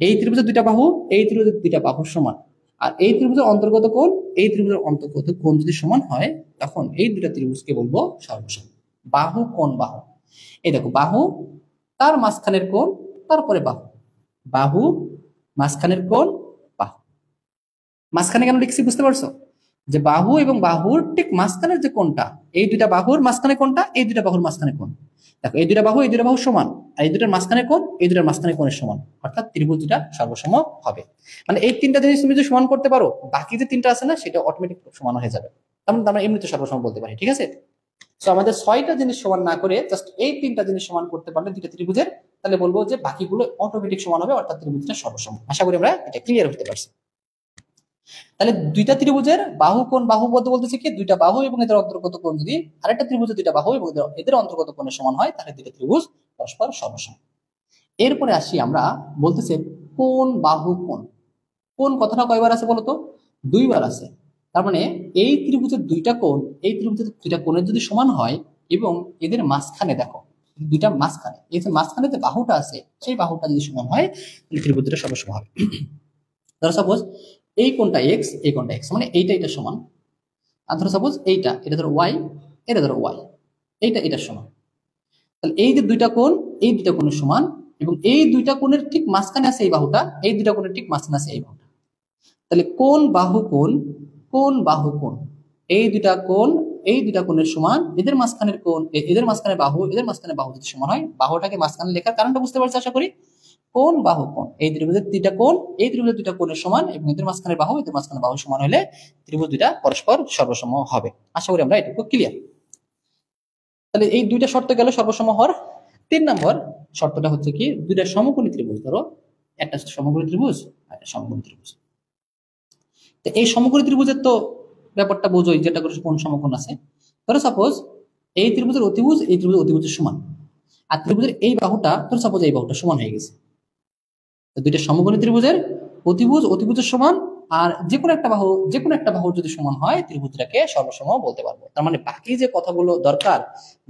এই ত্রিভুজের 2টা বাহু এই ত্রিভুজের 2টা বাহুর সমান, আর এই ত্রিভুজের অন্তর্গত কোণ এই ত্রিভুজের অন্তর্গত কোণ যদি সমান হয়, তখন এই 2টা ত্রিভুজকে বলবো সর্বসম। বাহু কোণ বাহু। এই দেখো, বাহু তার মাঝখানের কোণ, তারপরে বাহু, বাহু মাঝখানের কোণ বাহু। মাঝখানে কেন লিখছি বুঝতে পারছো? যে বাহু এবং বাহুর ঠিক মাঝখানের যে কোণটা, এই 2টা বাহুর মাঝখানে কোণটা, এই 2টা বাহুর মাঝখানে কোণ। দেখো, এই 2টা বাহু এই 2টা বাহু সমান, আর এই 2টার মাঝখানে কোণ এই 2টার মাঝখানে কোণের সমান, অর্থাৎ ত্রিভুজ 2টা সর্বসম হবে। মানে এই 3টা জিনিস তুমি যদি সমান করতে পারো, বাকি যে 3টা আছে না সেটা অটোমেটিক সমান হয়ে যাবে। তার মানে আমরা এমনিতে সর্বসম বলতে পারি। ঠিক আছে। তো আমাদের 6টা জিনিস সমান না করে জাস্ট এই 3টা জিনিস সমান করতে পারলে 2টা ত্রিভুজের, তাহলে বলবো যে বাকিগুলো অটোমেটিক সমান হবে, অর্থাৎ ত্রিভুজটা সর্বসম। আশা করি আমরা এটা ক্লিয়ার হতে পারছি। তাহলে দুইটা ত্রিভুজের বাহু কোণ, বাহু বলতে বলতেছে কি দুইটা বাহু এবং এদের অন্তর্গত কোণ যদি আরেকটা ত্রিভুজের দুইটা বাহু এবং এদের অন্তর্গত কোণের সমান হয় তাহলে দুইটা ত্রিভুজ পরস্পর সম। এরপরে আসি আমরা, বলতেছে কোণ বাহু কোণ। কোণ কথাটা কয়বার আছে বলতো? দুইবার আছে। তার মানে এই ত্রিভুজের দুইটা কোণ, এই ত্রিভুজের দুইটা কোণের যদি সমান হয় এবং এদের মাঝখানে দেখো দুইটা মাঝখানে, এই যে মাঝখানে যে বাহুটা আছে সেই বাহুটা যদি সমান হয় তাহলে ত্রিভুজ দুটো সর্বসম হবে। ধরো সাপোজ এই কোণটা এক্স, এই কোণটা এক্স, মানে এইটা এটা সমান। আর ধরো সাপোজ এটা ধরো ওয়াই, এটা ধরো ওয়াই, এটা সমান। তাহলে এই যে দুইটা কোণ, এই দুইটা কোণের সমান এবং এই দুইটা কোণের ঠিক মাঝখানে আছে এই বাহুটা, এই দুইটা কোণের ঠিক মাঝখানে আছে এই বাহুটা। তাহলে কোণ বাহু কোণ, কোণ বাহু কোণ, এই দুইটা কোণ, এই দুইটা কোণের সমান, এদের মাঝখানের কোণ, এদের মাঝখানে বাহু, এদের মাঝখানে বাহু যদি সমান হয়, বাহুটাকে মাঝখানে লেখার কারণটা বুঝতে পারছি আশা করি। কোণ বাহু কোণ, এই ত্রিভুজের দুইটা কোণ, এই ত্রিভুজের দুইটা কোণের সমান এবং এদের মাঝখানে বাহু, এদের মাঝখানে বাহু সমান হলে ত্রিভুজ দুইটা পরস্পর সর্বসম হবে। আশা করি আমরা এটুকু ক্লিয়ার। তাহলে এই দুইটা শর্ত গেল সর্বসম হওয়ার। 3 নম্বর শর্তটা হচ্ছে কি দুইটা সমকোণী ত্রিভুজ, ধরো একটা সমকোণী ত্রিভুজ আর একটা সমকোণী ত্রিভুজ। তো এই সমকোণী ত্রিভুজের তো ব্যাপারটা বোঝোই, যেটা করে কোন সমকোণ আছে। ধরো সাপোজ এই ত্রিভুজের অতিভুজ এই ত্রিভুজের অতিভুজের সমান, আর ত্রিভুজের এই বাহুটা ধরো সাপোজ এই বাহুটা সমান হয়ে গেছে। তো দুইটা সমকোণী ত্রিভুজের অতিভুজ অতিভুজের সমান, আর যে কোনো একটা বাহু যদি সমান হয় ত্রিভুজটাকে সর্বসম বলতে পারবো। তার মানে বাকি যে কথাগুলো দরকার,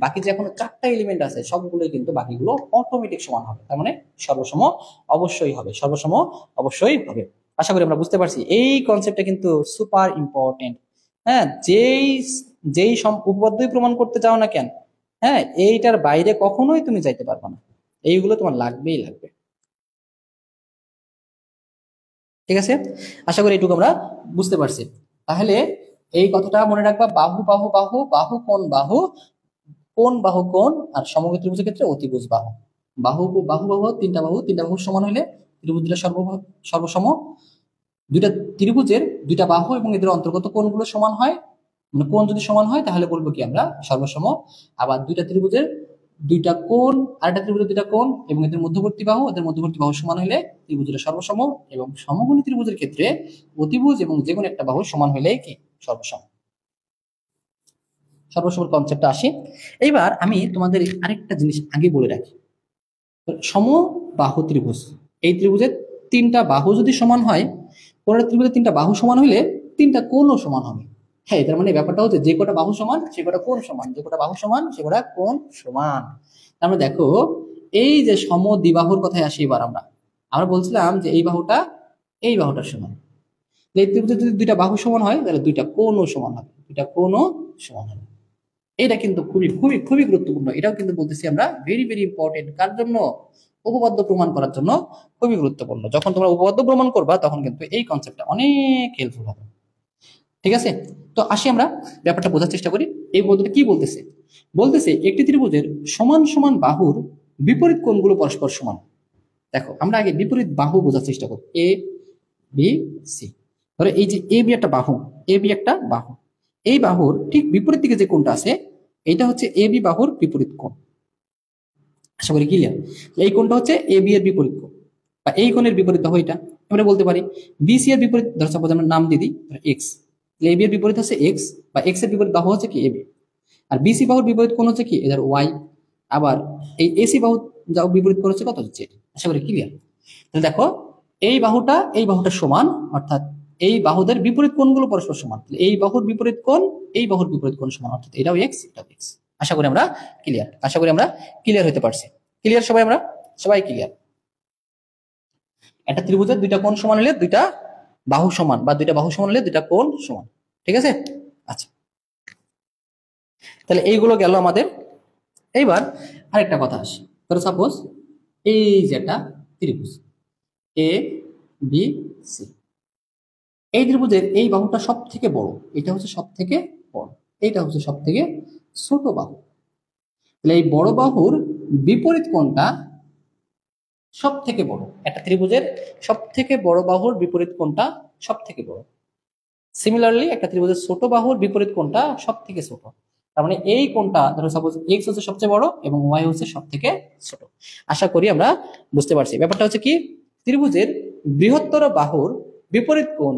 বাকি যে এখনো 4টা এলিমেন্ট আছে সবগুলোই কিন্তু বাকিগুলো অটোমেটিক সমান হবে। তার মানে সর্বসম অবশ্যই হবে, সর্বসম অবশ্যই হবে। আশা করি আমরা বুঝতে পারছি। এই কনসেপ্টটা কিন্তু সুপার ইম্পর্টেন্ট। হ্যাঁ, যেই যেই উপপাদ্যই প্রমাণ করতে চাও না কেন, হ্যাঁ, এইটার বাইরে কখনোই তুমি যাইতে পারবে না, এইগুলো তোমার লাগবেই লাগবে। ঠিক আছে, আশা করি এটুকু আমরা বুঝতে পারছি। তাহলে এই কথাটা মনে রাখবা, বাহু বাহু বাহু, বাহু কোণ বাহু, কোণ বাহু কোণ, আর সমকোণী ত্রিভুজের ক্ষেত্রে অতিভুজ বাহু। বাহু বাহু বাহু, তিনটা বাহু সমান হলে ত্রিভুজ দুটা সর্বসম। দুইটা ত্রিভুজের দুইটা বাহু এবং এদের অন্তর্গত কোণগুলো সমান হয়, মানে কোণ যদি সমান হয় তাহলে বলবো কি আমরা সর্বসম। আবার দুইটা ত্রিভুজের দুইটা কোণ, আরেকটা ত্রিভুজের দুইটা কোণ এবং এদের মধ্যবর্তী বাহু, এদের মধ্যবর্তী বাহু সমান হলে ত্রিভুজের সর্বসম। এবং সমকোণী ত্রিভুজের ক্ষেত্রে অতিভুজ এবং যে কোনো একটা বাহু সমান হলে কি সর্বসম। সর্বসম কনসেপ্টটা আসি। এইবার আমি তোমাদের আরেকটা জিনিস আগে বলে রাখি, সমবাহু ত্রিভুজ, এই ত্রিভুজের তিনটা বাহু যদি সমান হয়, কোন ত্রিভুজের তিনটা বাহু সমান হলে তিনটা কোণও সমান হবে। হ্যাঁ, তার মানে ব্যাপারটা হচ্ছে যে কটা বাহু সমান সে কটা কোণ সমান, যে কটা বাহু সমান সে কটা কোণ সমান। তার মানে দেখো এই যে সমদ্বিবাহুর কথায় আসি, এবার আমরা আমরা বলছিলাম যে এই বাহুটার সমান। এই ত্রিভুজের যদি দুইটা বাহু সমান হয় তাহলে দুইটা কোণও সমান হবে, দুইটা কোণও সমান হবে। এটা কিন্তু খুবই খুবই খুবই গুরুত্বপূর্ণ। এটাও কিন্তু বলতেছি আমরা ভেরি ভেরি ইম্পর্টেন্ট। কার জন্য? উপপাদ্য প্রমাণ করার জন্য খুবই গুরুত্বপূর্ণ। যখন তোমরা উপপাদ্য প্রমাণ করবা তখন কিন্তু এই কনসেপ্টটা অনেক হেল্পফুল হবে। ঠিক আছে, তো আসি আমরা ব্যাপারটা বোঝার চেষ্টা করি। এই পদ্ধতি কি বলতেছে? বলতেছে একটি ত্রিভুজের সমান সমান বাহুর বিপরীত কোণগুলো পরস্পর সমান। দেখো আমরা আগে বিপরীত বাহু বোঝার চেষ্টা করি। এ বি সি, ধরো এই যে এ বি একটা বাহু, এ বি একটা বাহু, এই বাহুর ঠিক বিপরীত দিকে যে কোণটা আছে এটা হচ্ছে এ বি বাহুর বিপরীত কোণ। আশা করি ক্লিয়ার। এই কোণটা হচ্ছে এ বি এর বিপরীত কোণ, বা এই কোণের বিপরীত বাহু এটা। আমরা বলতে পারি বিসি এর বিপরীত, ধরো সাপোজ আমরা নাম দিয়ে দিই এক্স, এ বি এর বিপরীত হচ্ছে এক্স, বা এক্স এর বিপরীত বাহু হচ্ছে কি এ বি, আর বিসি বাহুর বিপরীত কোণ হচ্ছে কি এদের ওয়াই, আবার এই এসি বাহু যাও বিপরীত কোণ হচ্ছে কত জেড। আশা করি ক্লিয়ার। তাহলে দেখো এই বাহুটা সমান, অর্থাৎ এই বাহুদের বিপরীত কোণগুলো পরস্পর সমান। এই বাহুর বিপরীত কোণ এই বাহুর বিপরীত কোণ সমান, অর্থাৎ এটাও এক্স এটাও এক্স। আশা করি আমরা ক্লিয়ার, আশা করি আমরা ক্লিয়ার হতে পারছি। ক্লিয়ার সবাই? আমরা সবাই ক্লিয়ার? একটা ত্রিভুজের দুইটা কোণ সমান হলে দুইটা বাহু সমান, বা দুইটা বাহু সমান হলে দুইটা কোণ সমান। ঠিক আছে, আচ্ছা তাহলে এইগুলো গেল আমাদের। এইবার আরেকটা কথা আসে, ধরো সাপোজ এই যে একটা ত্রিভুজ এ বি সি, এই ত্রিভুজের এই বাহুটা সব থেকে বড়, এটা হচ্ছে সব থেকে বড়, এইটা হচ্ছে সব থেকে ছোট বাহু। তাহলে এই বড় বাহুর বিপরীত কোণটা সব থেকে বড়, একটা ত্রিভুজের সব থেকে বড় বাহুর বিপরীত কোণটা সব থেকে বড়। সিমিলারলি একটা ত্রিভুজের ছোট বাহুর বিপরীত কোণটা সব থেকে ছোট। তার মানে এই কোণটা ধরো সাপোজ এক্স হচ্ছে সবচেয়ে বড় এবং ওয়াই হচ্ছে সব থেকে ছোট। আশা করি আমরা বুঝতে পারছি। ব্যাপারটা হচ্ছে কি ত্রিভুজের বৃহত্তর বাহুর বিপরীত কোণ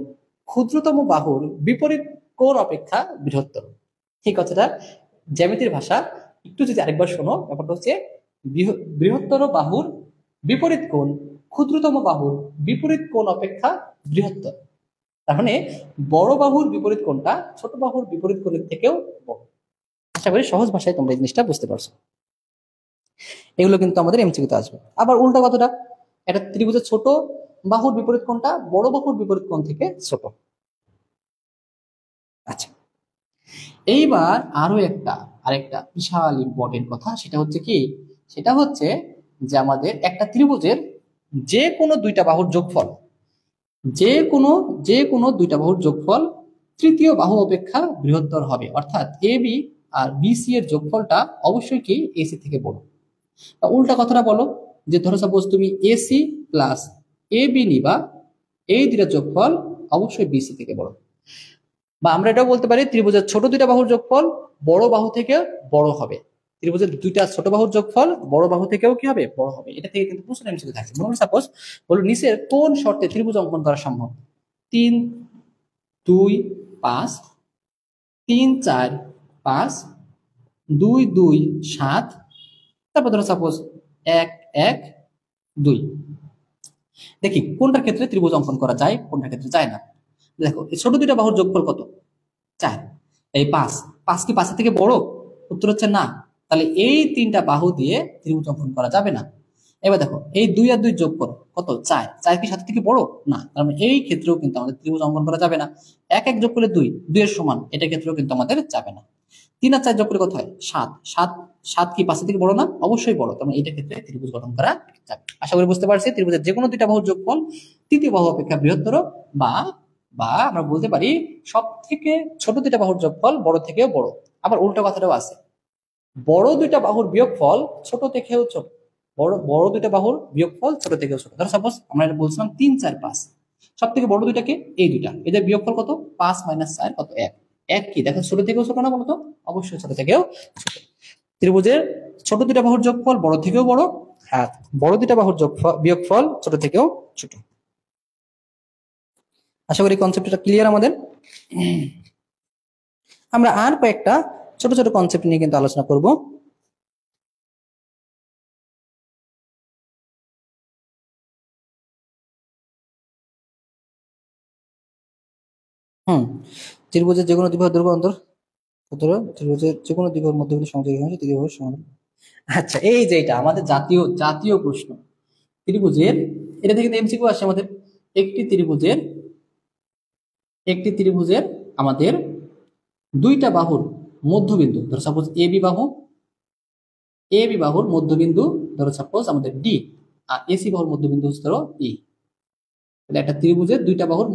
ক্ষুদ্রতম বাহুর বিপরীত কোণ অপেক্ষা বৃহত্তর। এই কথাটা জ্যামিতির ভাষা, একটু যদি আরেকবার শোনো, ব্যাপারটা হচ্ছে বৃহত্তর বাহুর বিপরীত কোণ ক্ষুদ্রতম বাহুর বিপরীত কোণ অপেক্ষা বৃহত্তর। তার মানে বড় বাহুর বিপরীত কোণটা ছোট বাহুর বিপরীত কোণের থেকেও বড়। আশা করি সহজ ভাষায় তোমরা এই জিনিসটা বুঝতে পারছো। এগুলো কিন্তু আমাদের এমসিকিউতে আসবে। আবার উল্টা কথাটা, একটা ত্রিভুজের ছোট বাহুর বিপরীত কোণটা বড় বাহুর বিপরীত কোণ থেকে ছোট। আচ্ছা, এইবার আরেকটা বিশাল ইম্পর্টেন্ট কথা, সেটা হচ্ছে কি, সেটা হচ্ছে যে আমাদের একটা ত্রিভুজের যে কোনো দুইটা বাহুর যোগফল, যে কোনো দুইটা বাহুর যোগফল তৃতীয় বাহু অপেক্ষা বৃহত্তর হবে। অর্থাৎ এ বি আর বিসি এর যোগফলটা অবশ্যই কি এসি থেকে বড়। উল্টা কথাটা বলো, যে ধরো সাপোজ তুমি এসি প্লাস এ বি নিবা, এই দুইটা যোগফল অবশ্যই বিসি থেকে বড়। বা আমরা এটাও বলতে পারি ত্রিভুজের ছোট দুইটা বাহুর যোগফল বড় বাহু থেকে বড় হবে। ত্রিভুজের দুইটা ছোট বাহুর যোগফল বড় বাহু থেকেও কি হবে, বড় হবে। এটা থেকে কিন্তু প্রশ্ন এমসিকিউ থাকে। সাপোজ বলো নিচের কোন শর্তে ত্রিভুজ অঙ্কন করা সম্ভব? 3 2 5, 3 4 5, 2 2 7, তারপর ধরো সাপোজ 1 1 2। দেখি কোনটার ক্ষেত্রে ত্রিভুজ অঙ্কন করা যায়, কোনটার ক্ষেত্রে যায় না। দেখো এই ছোট দুইটা বাহুর যোগফল কত? 4। এই 5, 5 কি 5 থেকে বড়? উত্তর হচ্ছে না। তাহলে এই তিনটা বাহু দিয়ে ত্রিভুজ অঙ্কন করা যাবে না। এবার দেখো এই 2 আর 2 যোগ করো, কত? 4। 4 কি 7 থেকে বড়? না। তার মানে এই ক্ষেত্রেও কিন্তু আমাদের ত্রিভুজ অঙ্কন করা যাবে না। 1 1 যোগ করলে 2, 2 এর সমান, এটা ক্ষেত্রেও কিন্তু আমাদের যাবে না। 3 আর 4 যোগ করলে কত হয়? 7। 7 7 কি 5 থেকে বড় না? অবশ্যই বড়। তার মানে এটা ক্ষেত্রে ত্রিভুজ গঠন করা যাবে। আশা করি বুঝতে পারছি ত্রিভুজের যে কোনো দুইটা বাহুর যোগফল তৃতীয় বাহু অপেক্ষা বৃহত্তর, বা বা আমরা বলতে পারি সব থেকে ছোট দুইটা বাহুর যোগফল বড় থেকেও বড়। আবার উল্টো কথাটাও আছে, বড় দুইটা বাহুর বিয়োগফল ছোট থেকেও ছোট। বড় দুইটা বাহুর বিয়োগফল ছোট থেকেও ছোট। ধরো সাপোজ আমরা এটা বলছিলাম 3 4 5, সব থেকে বড় দুইটাকে এই দুইটা, এদের বিয়োগফল কত? 5 - 4 কত? 1। 1 কি দেখো ছোট থেকেও ছোট না বলতো? অবশ্যই ছোট থেকেও ছোট। ত্রিভুজের ছোট দুইটা বাহুর যোগফল বড় থেকেও বড়, আর বড় দুইটা বাহুর যোগফল বিয়োগফল ছোট থেকেও ছোট। আশা করি কনসেপ্টটা ক্লিয়ার আমাদের। আমরা আর কয়েকটা ছোট ছোট কনসেপ্ট নিয়ে কিন্তু আলোচনা করব। ত্রিভুজের যে কোনো দ্বিবাহুর দৈর্ঘ্য অন্তর ত্রিভুজের যে কোনো দ্বিবাহুর মধ্যবিন্দু সংযোগী হয় ত্রিভুজের সমাধান। আচ্ছা, এই যে এটা আমাদের জাতীয় প্রশ্ন ত্রিভুজের, এটা থেকে এমসিকিউ আসে আমাদের। একটি ত্রিভুজের আমাদের দুইটা বাহুর মধ্যবিন্দু, ধরো সাপোজ এ বি বাহুর মধ্যবিন্দু ধরো সাপোজ আমাদের ডি, আর এসি বাহুর মধ্যবিন্দু হচ্ছে ধরো ই। তাহলে একটা ত্রিভুজের দুইটা বাহুর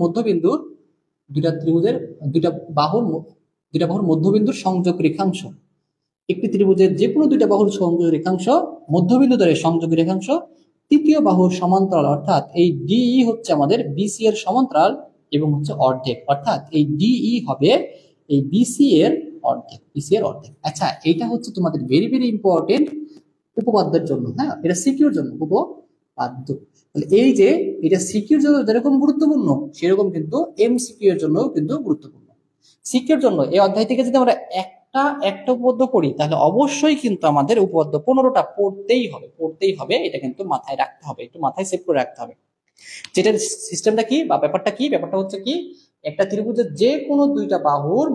মধ্যবিন্দুর সংযোগ রেখাংশ, একটি ত্রিভুজের যে কোনো দুইটা বাহুর সংযোগ রেখাংশ মধ্যবিন্দু ধরে সংযোগ রেখাংশ তৃতীয় বাহুর সমান্তরাল, অর্থাৎ এই ডিই হচ্ছে আমাদের বিসি এর সমান্তরাল এবং হচ্ছে অর্ধেক, অর্থাৎ এই ডিই হবে এই বিসি এর অর্ধেক। আচ্ছা, এটা হচ্ছে তোমাদের ভেরি ভেরি ইম্পর্টেন্ট উপপাদ্যের জন্য। হ্যাঁ, এটা সিকিউর জন্য উপপাদ্য। তাহলে এই যে এটা সিকিউর জন্য যেরকম গুরুত্বপূর্ণ, সেরকম কিন্তু এমসিকিউ এর জন্য কিন্তু গুরুত্বপূর্ণ। সিকিউর জন্য এই অধ্যায় থেকে যদি আমরা একটা উপপাদ্য পড়ি, তাহলে অবশ্যই কিন্তু আমাদের উপপাদ্য 15টা পড়তেই হবে। এটা কিন্তু মাথায় রাখতে হবে, একটু মাথায় সেভ করে রাখতে হবে। যেটার সিস্টেমটা কি বা ব্যাপারটা হচ্ছে কি, একটা ত্রিভুজের যে কোনো দুইটা বাহুর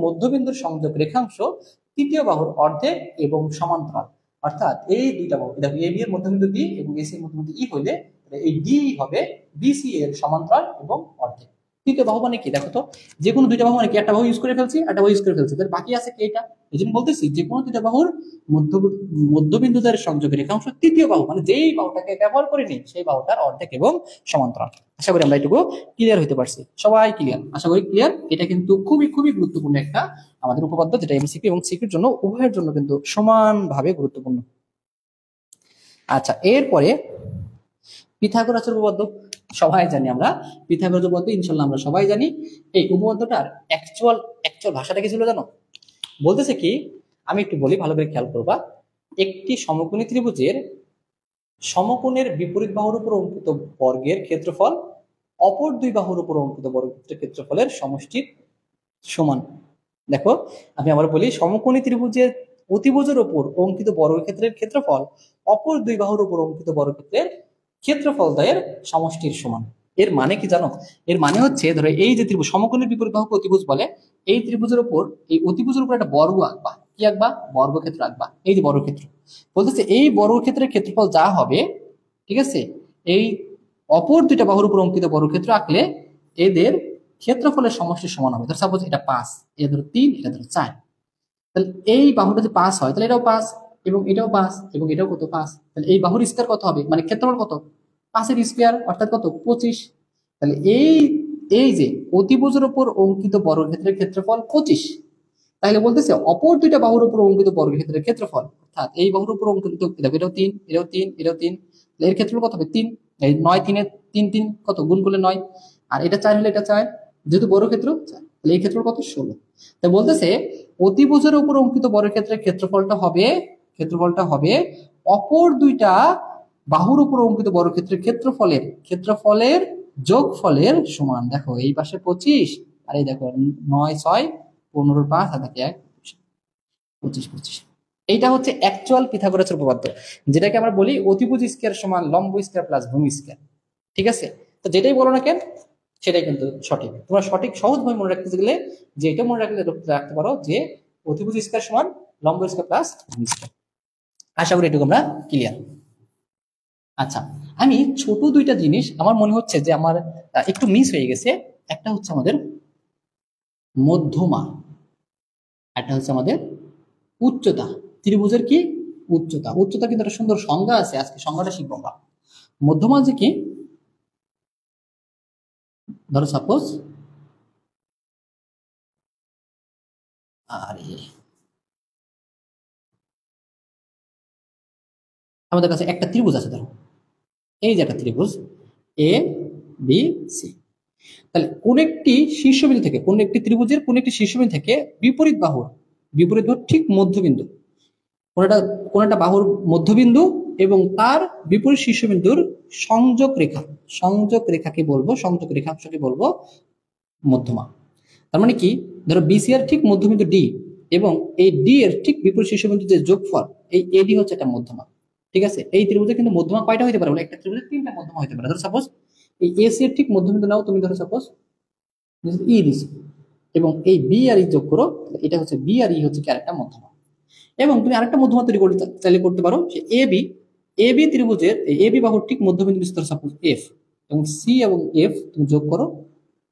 মধ্যবিন্দুর সংযোগ রেখাংশ তৃতীয় বাহুর অর্ধেক এবং সমান্তরাল, অর্থাৎ এই দুইটা বাহু, দেখো এ বি এর মধ্যবিন্দু বি এবং এসি এর মধ্যবিন্দু ই হইলে এই ডি হবে বিসি এর সমান্তরাল এবং অর্ধেক। তৃতীয় বাহু মানে কি দেখো তো, যে কোনো দুইটা বাহু মানে কি, একটা বাহু ইউজ করে ফেলছি, একটা বাহু ইউজ করে ফেলছি, তাহলে বাকি আছে কি এটা। এই জন্য বলতেছি যে কোনো দুইটা বাহুর মধ্যবিন্দুদের সংযোগ রেখাংশ তৃতীয় বাহু মানে যেই বাহুটাকে ব্যবহার করিনি সেই বাহুটার অর্ধেক এবং সমান্তরাল। আশা করি আমরা এটুকু ক্লিয়ার হতে পারছি, সবাই ক্লিয়ার? আশা করি ক্লিয়ার। এটা কিন্তু খুবই গুরুত্বপূর্ণ একটা আমাদের উপপাদ্য, যেটা এমসিকিউ এবং সিকিউর জন্য উভয়ের জন্য কিন্তু সমানভাবে গুরুত্বপূর্ণ। আচ্ছা, এরপরে পিথাগোরাসের উপপাদ্য সবাই জানি আমরা। পিথাগোরাসের উপপাদ্য ইনশাআল্লাহ আমরা সবাই জানি। এই উপপাদ্যটার অ্যাকচুয়াল ভাষাটা কি ছিল জানো? বলতেছে কি, আমি একটু বলি, ভালো করে খেয়াল করবা। একটি সমকোণী ত্রিভুজের সমকোণের বিপরীত বাহুর উপর অঙ্কিত বর্গের ক্ষেত্রফল অপর দুই বাহুর উপর অঙ্কিত বর্গক্ষেত্রের ক্ষেত্রফলের সমষ্টির সমান। দেখো আমি আবার বলি, সমকোণী ত্রিভুজের অতিভুজের উপর অঙ্কিত বর্গক্ষেত্রের ক্ষেত্রফল অপর দুই বাহুর উপর অঙ্কিত বর্গক্ষেত্রের ক্ষেত্রফল দ্বয়ের সমষ্টির সমান। এর মানে কি জানো? এর মানে হচ্ছে, ধরো এই যে ত্রিভুজ, সমকোণী বিপরীত বাহুকে অতিভুজ বলে, এই ত্রিভুজের উপর, এই অতিভুজের উপর একটা বর্গ আঁকবা। কি আঁকবা? বর্গক্ষেত্র আঁকবা। এই যে বর্গক্ষেত্র, বলতেছে এই বর্গক্ষেত্রের ক্ষেত্রফল যা হবে, ঠিক আছে, এই অপর দুইটা বাহুর উপর অঙ্কিত বর্গক্ষেত্র আঁকলে এদের ক্ষেত্রফলের সমষ্টির সমান হবে। ধর সাপোজ এটা 5, এটা ধরো 3, এটা ধরো 4, তাহলে এই বাহুটা যদি 5 হয় তাহলে এটাও 5 এবং এটাও 5 এবং এটাও কত? 5। তাহলে এই বাহুর স্কয়ার কত হবে, মানে ক্ষেত্রফল কত? 5 এর স্কয়ার, অর্থাৎ কত? 25। তাহলে এই এই যে অতিভুজের উপর অঙ্কিত বর্গক্ষেত্রের ক্ষেত্রফল 25, তাহলে বলতেছে অপর দুইটা বাহুর উপর অঙ্কিত বর্গক্ষেত্রের ক্ষেত্রফল, অর্থাৎ এই বাহুর উপর অঙ্কিত, দেখো এটাও 3, এটাও 3, এটাও 3, এর ক্ষেত্রফল কত হবে? 3। এই 9 3 3 3 কত গুণ করলে 9, আর এটা 4 হলে এটা 4, যেহেতু বর্গক্ষেত্র 4, তাহলে এই ক্ষেত্রফল কত? 16। তাই বলতেছে অতিভুজের উপর অঙ্কিত বর্গক্ষেত্রের ক্ষেত্রফলটা হবে অপর দুইটা বাহুর উপর অঙ্কিত বর্গক্ষেত্রের ক্ষেত্রফলের যোগফলের সমান। দেখো এই পাশে 25, আর এই দেখো 9 6 15 5 আর বাকি 1 25 25। এইটা হচ্ছে অ্যাকচুয়াল পিথাগোরাসের উপপাদ্য, যেটাকে আমরা বলি অতিভুজ স্কয়ার সমান লম্ব স্কয়ার প্লাস ভূমি স্কয়ার। ঠিক আছে, তো যেটাই বলো না কেন সেটাই কিন্তু সঠিক। তোমরা সঠিক সহজভাবে মনে রাখতে গেলে যে এটা মনে রাখতে পারো যে অতিভুজ স্কয়ার সমান লম্ব স্কয়ার প্লাস ভূমি স্কয়ার। আশা করি এটুকু আমরা ক্লিয়ার। আচ্ছা, আমি ছোট দুইটা জিনিস আমার মনে হচ্ছে যে আমার একটু মিস হয়ে গেছে। একটা হচ্ছে আমাদের মধ্যমা, একটা হচ্ছে আমাদের উচ্চতা। ত্রিভুজের কি উচ্চতা, উচ্চতা কিন্তু একটা সুন্দর সংজ্ঞা আছে, আজকে সংজ্ঞাটা শিখবো আমরা। মধ্যমা যে কি, ধরো সাপোজ আরে আমাদের কাছে একটা ত্রিভুজ আছে, ধরো এই যে একটা ত্রিভুজ এ বি সি। তাহলে কোন একটি শীর্ষবিন্দু থেকে, কোন একটি ত্রিভুজের কোন একটি শীর্ষবিন্দু থেকে বিপরীত বাহুর ঠিক মধ্যবিন্দু, কোন একটা বাহুর মধ্যবিন্দু এবং তার বিপরীত শীর্ষবিন্দুর সংযোগ রেখাকে বলবো, সংযোগ রেখাংশকে বলবো মধ্যমা। তার মানে কি, ধরো বিসি এর ঠিক মধ্যবিন্দু ডি এবং এই ডি এর ঠিক বিপরীত শীর্ষবিন্দু যে যোগফল, এই এডি হচ্ছে একটা মধ্যমা। ঠিক আছে, এই ত্রিভুজে কিন্তু মধ্যমা কয়টা হতে পারে বলে, একটা ত্রিভুজে 3টা মধ্যমা হতে পারে। ধরো সাপোজ এই এসি এর ঠিক মধ্যবিন্দু নাও তুমি, ধরো সাপোজ ই দিছি এবং এই বি আর ই যোগ করো, এটা হচ্ছে বি আর ই হচ্ছে কি আরেকটা মধ্যমা। এবং তুমি আরেকটা মধ্যমা তৈরি করতে চাইলে করতে পারো, যে এবি ত্রিভুজের এ বি বাহুর ঠিক মধ্যবিন্দু বিস্তর সাপোজ এফ, এবং সি এবং এফ তুমি যোগ করো,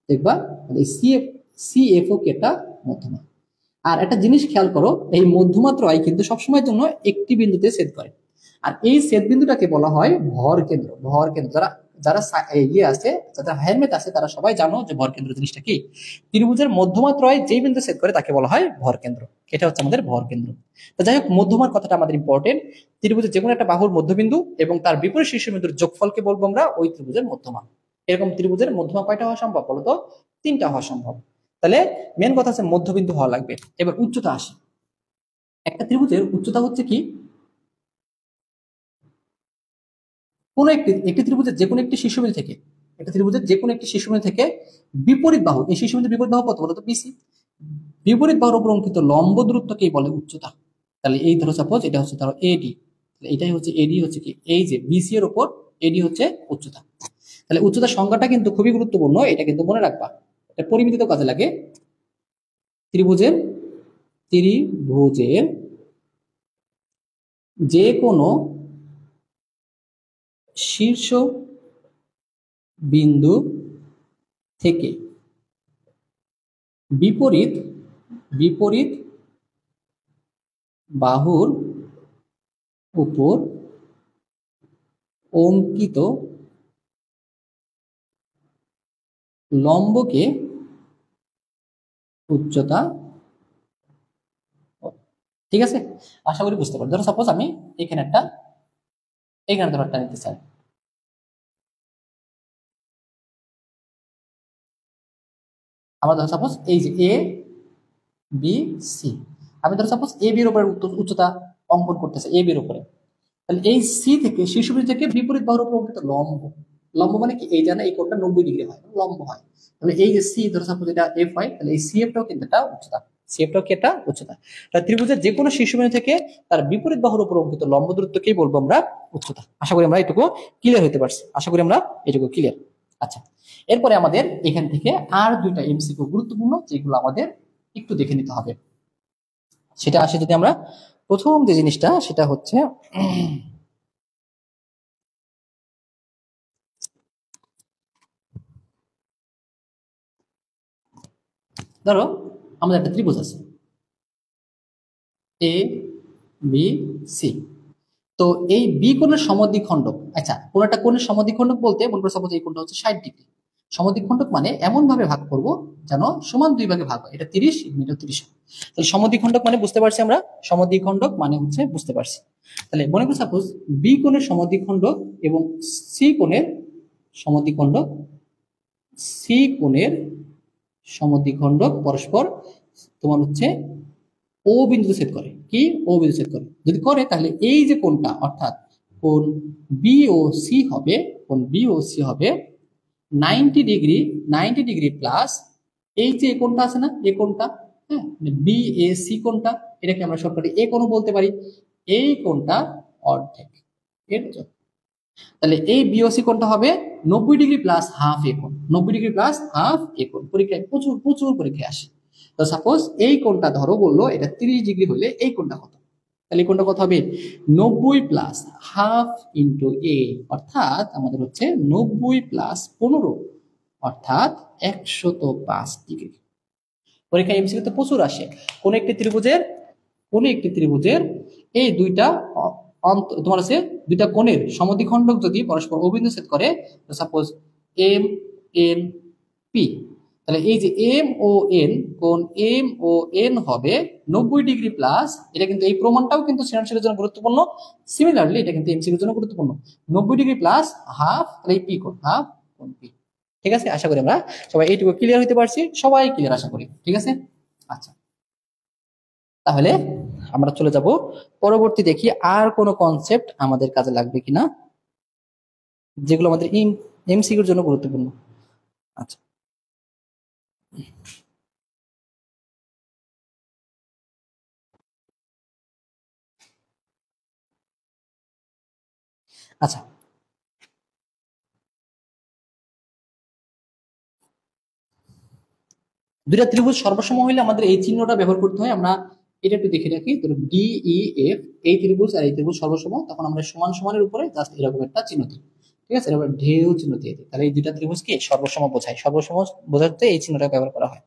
দেখবা এই সি এফ ও কি একটা মধ্যমা। আর একটা জিনিস খেয়াল করো, এই মধ্যমা ত্রয় কিন্তু সবসময়ের জন্য একটি বিন্দুতে ছেদ করে, আর এই ছেদ বিন্দুটাকে বলা হয় ভর কেন্দ্র। যারা যারা ইয়ে আছে, যারা হেলমেট আছে, তারা সবাই জানো যে ভর কেন্দ্র জিনিসটা কি। ত্রিভুজের মধ্যমা ত্রয় যে বিন্দু ছেদ করে তাকে বলা হয় ভর কেন্দ্র। এটা হচ্ছে আমাদের ভর কেন্দ্র। তো যাই হোক, মধ্যমার কথাটা আমাদের ইম্পর্টেন্ট। ত্রিভুজের যেকোনো একটা বাহুর মধ্যবিন্দু এবং তার বিপরীত শীর্ষবিন্দুর যোগফলকে বলবো আমরা ওই ত্রিভুজের মধ্যমা। এরকম ত্রিভুজের মধ্যমা কয়টা হওয়া সম্ভব বলতো? 3টা হওয়া সম্ভব। তাহলে মেন কথা হচ্ছে মধ্যবিন্দু হওয়া লাগবে। এবার উচ্চতা আসে। একটা ত্রিভুজের উচ্চতা হচ্ছে কি, কোন একটি ত্রিভুজের যে কোনো একটি শীর্ষবিন্দু থেকে, একটা ত্রিভুজের যে কোনো একটি শীর্ষবিন্দু থেকে বিপরীত বাহু, এই শীর্ষবিন্দুর বিপরীত বাহু কত বলতো? বিসি। বিপরীত বাহুর উপর অঙ্কিত লম্ব দূরত্বকেই বলে উচ্চতা। তাহলে এই ধরো সাপোজ এটা হচ্ছে ধরো এডি, এটাই হচ্ছে এডি, হচ্ছে কি এই যে বিসি এর উপর এডি হচ্ছে উচ্চতা। তাহলে উচ্চতার সংজ্ঞাটা কিন্তু খুবই গুরুত্বপূর্ণ, এটা কিন্তু মনে রাখবা, এটা পরিমিতিতে কাজে লাগে। ত্রিভুজের যে কোনো শীর্ষ বিন্দু থেকে বিপরীত বাহুর উপর অঙ্কিত লম্বকে উচ্চতা। ঠিক আছে, আশা করি বুঝতে পারো। ধরো সাপোজ আমি এখানে ধরো একটা নিতে চাই। আমরা ধরো সাপোজ এই যে এ বি সি, আমি ধরো সাপোজ এ বির উপরে উচ্চতা অঙ্কন করতেছে, এ বির উপরে। তাহলে এই সি থেকে শীর্ষবিন্দু থেকে বিপরীত বাহুর উপর অঙ্কিত লম্ব, লম্ব মানে কি, এই জানা এই কোণটা 90 ডিগ্রি হয়, লম্ব হয়। তাহলে এই যে সি ধরো সাপোজ এটা এফ হয়, তাহলে এই সিএফটাও কিন্তু একটা উচ্চতা, সিএফটাও কি একটা উচ্চতা। তাহলে ত্রিভুজের যে কোনো শীর্ষবিন্দু থেকে তার বিপরীত বাহুর উপর অঙ্কিত লম্ব দূরত্বকেই বলবো আমরা উচ্চতা। আশা করি আমরা এটুকু ক্লিয়ার হতে পারছি, আশা করি আমরা এটুকু ক্লিয়ার। আচ্ছা, এরপরে আমাদের এখান থেকে আর দুইটা এমসিকিউ গুরুত্বপূর্ণ, যেগুলো আমাদের একটু দেখে নিতে হবে। সেটা আসে যদি আমরা প্রথম যে জিনিসটা সেটা হচ্ছে ধরো আমাদের একটা ত্রিভুজ আছে এ বি সি। তো এই বি কোণের সমদ্বিখণ্ডক, আচ্ছা কোন একটা কোণের সমদ্বিখণ্ডক বলতে মনে করো সাপোজ এই কোণটা হচ্ছে 60 ডিগ্রি। সমদ্বিখণ্ডক মানে এমন ভাবে ভাগ করব যেন সমান দুই ভাগে ভাগ হয়, এটা 30, এটা 30। তাহলে সমদ্বিখণ্ডক মানে বুঝতে পারছি আমরা, সমদ্বিখণ্ডক মানে হচ্ছে বুঝতে পারছি। তাহলে মনে করো সাপোজ বি কোণের সমদ্বিখণ্ডক এবং সি কোণের সমদ্বিখণ্ডক, সি কোণের সমদ্বিখণ্ডক পরস্পর তোমার হচ্ছে ও বিন্দুতে ছেদ করে, কি ও বিন্দু ছেদ করে। যদি করে তাহলে এই যে কোণটা অর্থাৎ কোণ বি ও সি হবে, কোণ বি ও সি হবে 90 ডিগ্রি, 90 ডিগ্রি প্লাস এই যে কোণটা আছে না এই কোণটা, হ্যাঁ বি এ সি কোণটা, এটাকে আমরা শর্টকাটে এ কোণ বলতে পারি। এই কোণটা অর্ধেক এর জন্য। তাহলে এই বিওসি কোণটা হবে 90 ডিগ্রি প্লাস হাফ এ কোণ, 90 ডিগ্রি প্লাস হাফ এ কোণ। পরীক্ষায় প্রচুর প্রচুর পরীক্ষায় আসে। তো সাপোজ এই কোণটা ধরো বললো এটা 30 ডিগ্রি হলে এই কোণটা কত, তাহলে এই কোণটা কত হবে 90 প্লাস হাফ ইন্টু এ, অর্থাৎ আমাদের হচ্ছে 90 প্লাস 15 অর্থাৎ 105 ডিগ্রি। পরীক্ষায় এমসিকিউ তো প্রচুর আসে। কোন একটি ত্রিভুজের এই দুইটা তোমার আছে দুইটা কোণের সমদ্বিখণ্ডক যদি পরস্পর অবিন্দু ছেদ করে, সাপোজ এম এন পি, তাহলে এই যে এম ও এন, কোণ এম ও এন হবে 90 ডিগ্রি প্লাস, এটা কিন্তু এই প্রমাণটাও কিন্তু সৃজনশীলের জন্য গুরুত্বপূর্ণ, সিমিলারলি এটা কিন্তু এমসিকিউর জন্য গুরুত্বপূর্ণ। 90 ডিগ্রি প্লাস হাফ, তাহলে এই পি কোণ, হাফ কোণ পি। ঠিক আছে, আশা করি আমরা সবাই এইটুকু ক্লিয়ার হতে পারছি, সবাই ক্লিয়ার আশা করি। ঠিক আছে, আচ্ছা তাহলে আমরা চলে যাব পরবর্তী, দেখি আর কোন কনসেপ্ট আমাদের কাজে লাগবে কিনা, যেগুলো আমাদের এমসিকিউর জন্য গুরুত্বপূর্ণ। আচ্ছা আচ্ছা দুইটা ত্রিভুজ সর্বসম হইলে আমাদের এই চিহ্নটা ব্যবহার করতে হয়। আমরা এটা একটু দেখে রাখি, তো ডি ই এফ, এই ত্রিভুজ আর এই ত্রিভুজ সর্বসম, তখন আমরা সমান সমানের উপরে জাস্ট এরকম একটা চিহ্ন দিই। ঠিক আছে, এরকম ঢেউ চিহ্ন দিয়ে দিই, তাহলে এই দুইটা ত্রিভুজ কি সর্বসম বোঝায়, সর্বসম বোঝাতে এই চিহ্নটা ব্যবহার করা হয়।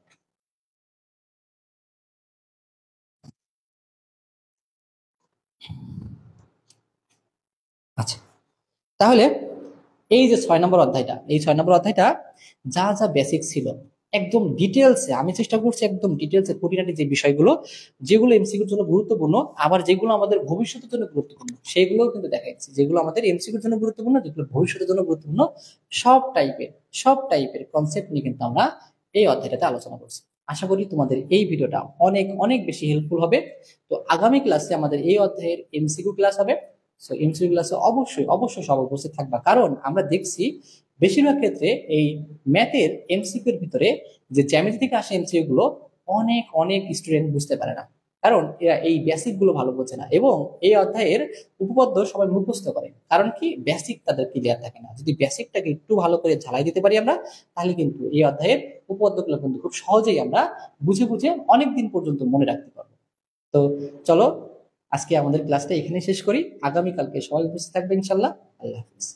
আচ্ছা তাহলে এই যে 6 নম্বর অধ্যায়টা, এই 6 নম্বর অধ্যায়টা যা যা বেসিক ছিল একদম ডিটেলসে আমি চেষ্টা করছি, একদম ডিটেলসে খুঁটিনাটি যে বিষয়গুলো যেগুলো এমসিকিউর জন্য গুরুত্বপূর্ণ, আবার যেগুলো আমাদের ভবিষ্যতের জন্য গুরুত্বপূর্ণ সেগুলোও কিন্তু দেখাচ্ছি, যেগুলো আমাদের এমসিকিউর জন্য গুরুত্বপূর্ণ, যেগুলো ভবিষ্যতের জন্য গুরুত্বপূর্ণ, সব টাইপের কনসেপ্ট নিয়ে কিন্তু আমরা এই অধ্যায়টাতে আলোচনা করছি। আশা করি তোমাদের এই ভিডিওটা অনেক অনেক বেশি হেল্পফুল হবে। তো আগামী ক্লাসে আমাদের এই অধ্যায়ের এমসিকিউ ক্লাস হবে। সো এমসিকিউ ক্লাসে অবশ্যই অবশ্যই সব উপস্থিত থাকবা, কারণ আমরা দেখছি বেশিরভাগ ক্ষেত্রে এই ম্যাথের এমসিকিউর ভিতরে যে জ্যামিতি থেকে আসে এমসিকিউ গুলো অনেক অনেক স্টুডেন্ট বুঝতে পারে না, কারণ এরা এই বেসিক গুলো ভালো বোঝে না, এবং এই অধ্যায়ের উপপাদ্য সবাই মুখস্থ করে, কারণ কি বেসিক তাদের ক্লিয়ার থাকে না। যদি বেসিকটাকে একটু ভালো করে ঝালাই দিতে পারি আমরা, তাহলে কিন্তু এই অধ্যায়ের উপপাদ্যগুলো কিন্তু খুব সহজেই আমরা বুঝে বুঝে অনেকদিন পর্যন্ত মনে রাখতে পারবো। তো চলো আজকে আমাদের ক্লাসটা এখানে শেষ করি, আগামীকালকে সবাই উপস্থিত থাকবে ইনশাল্লাহ। আল্লাহ হাফিজ।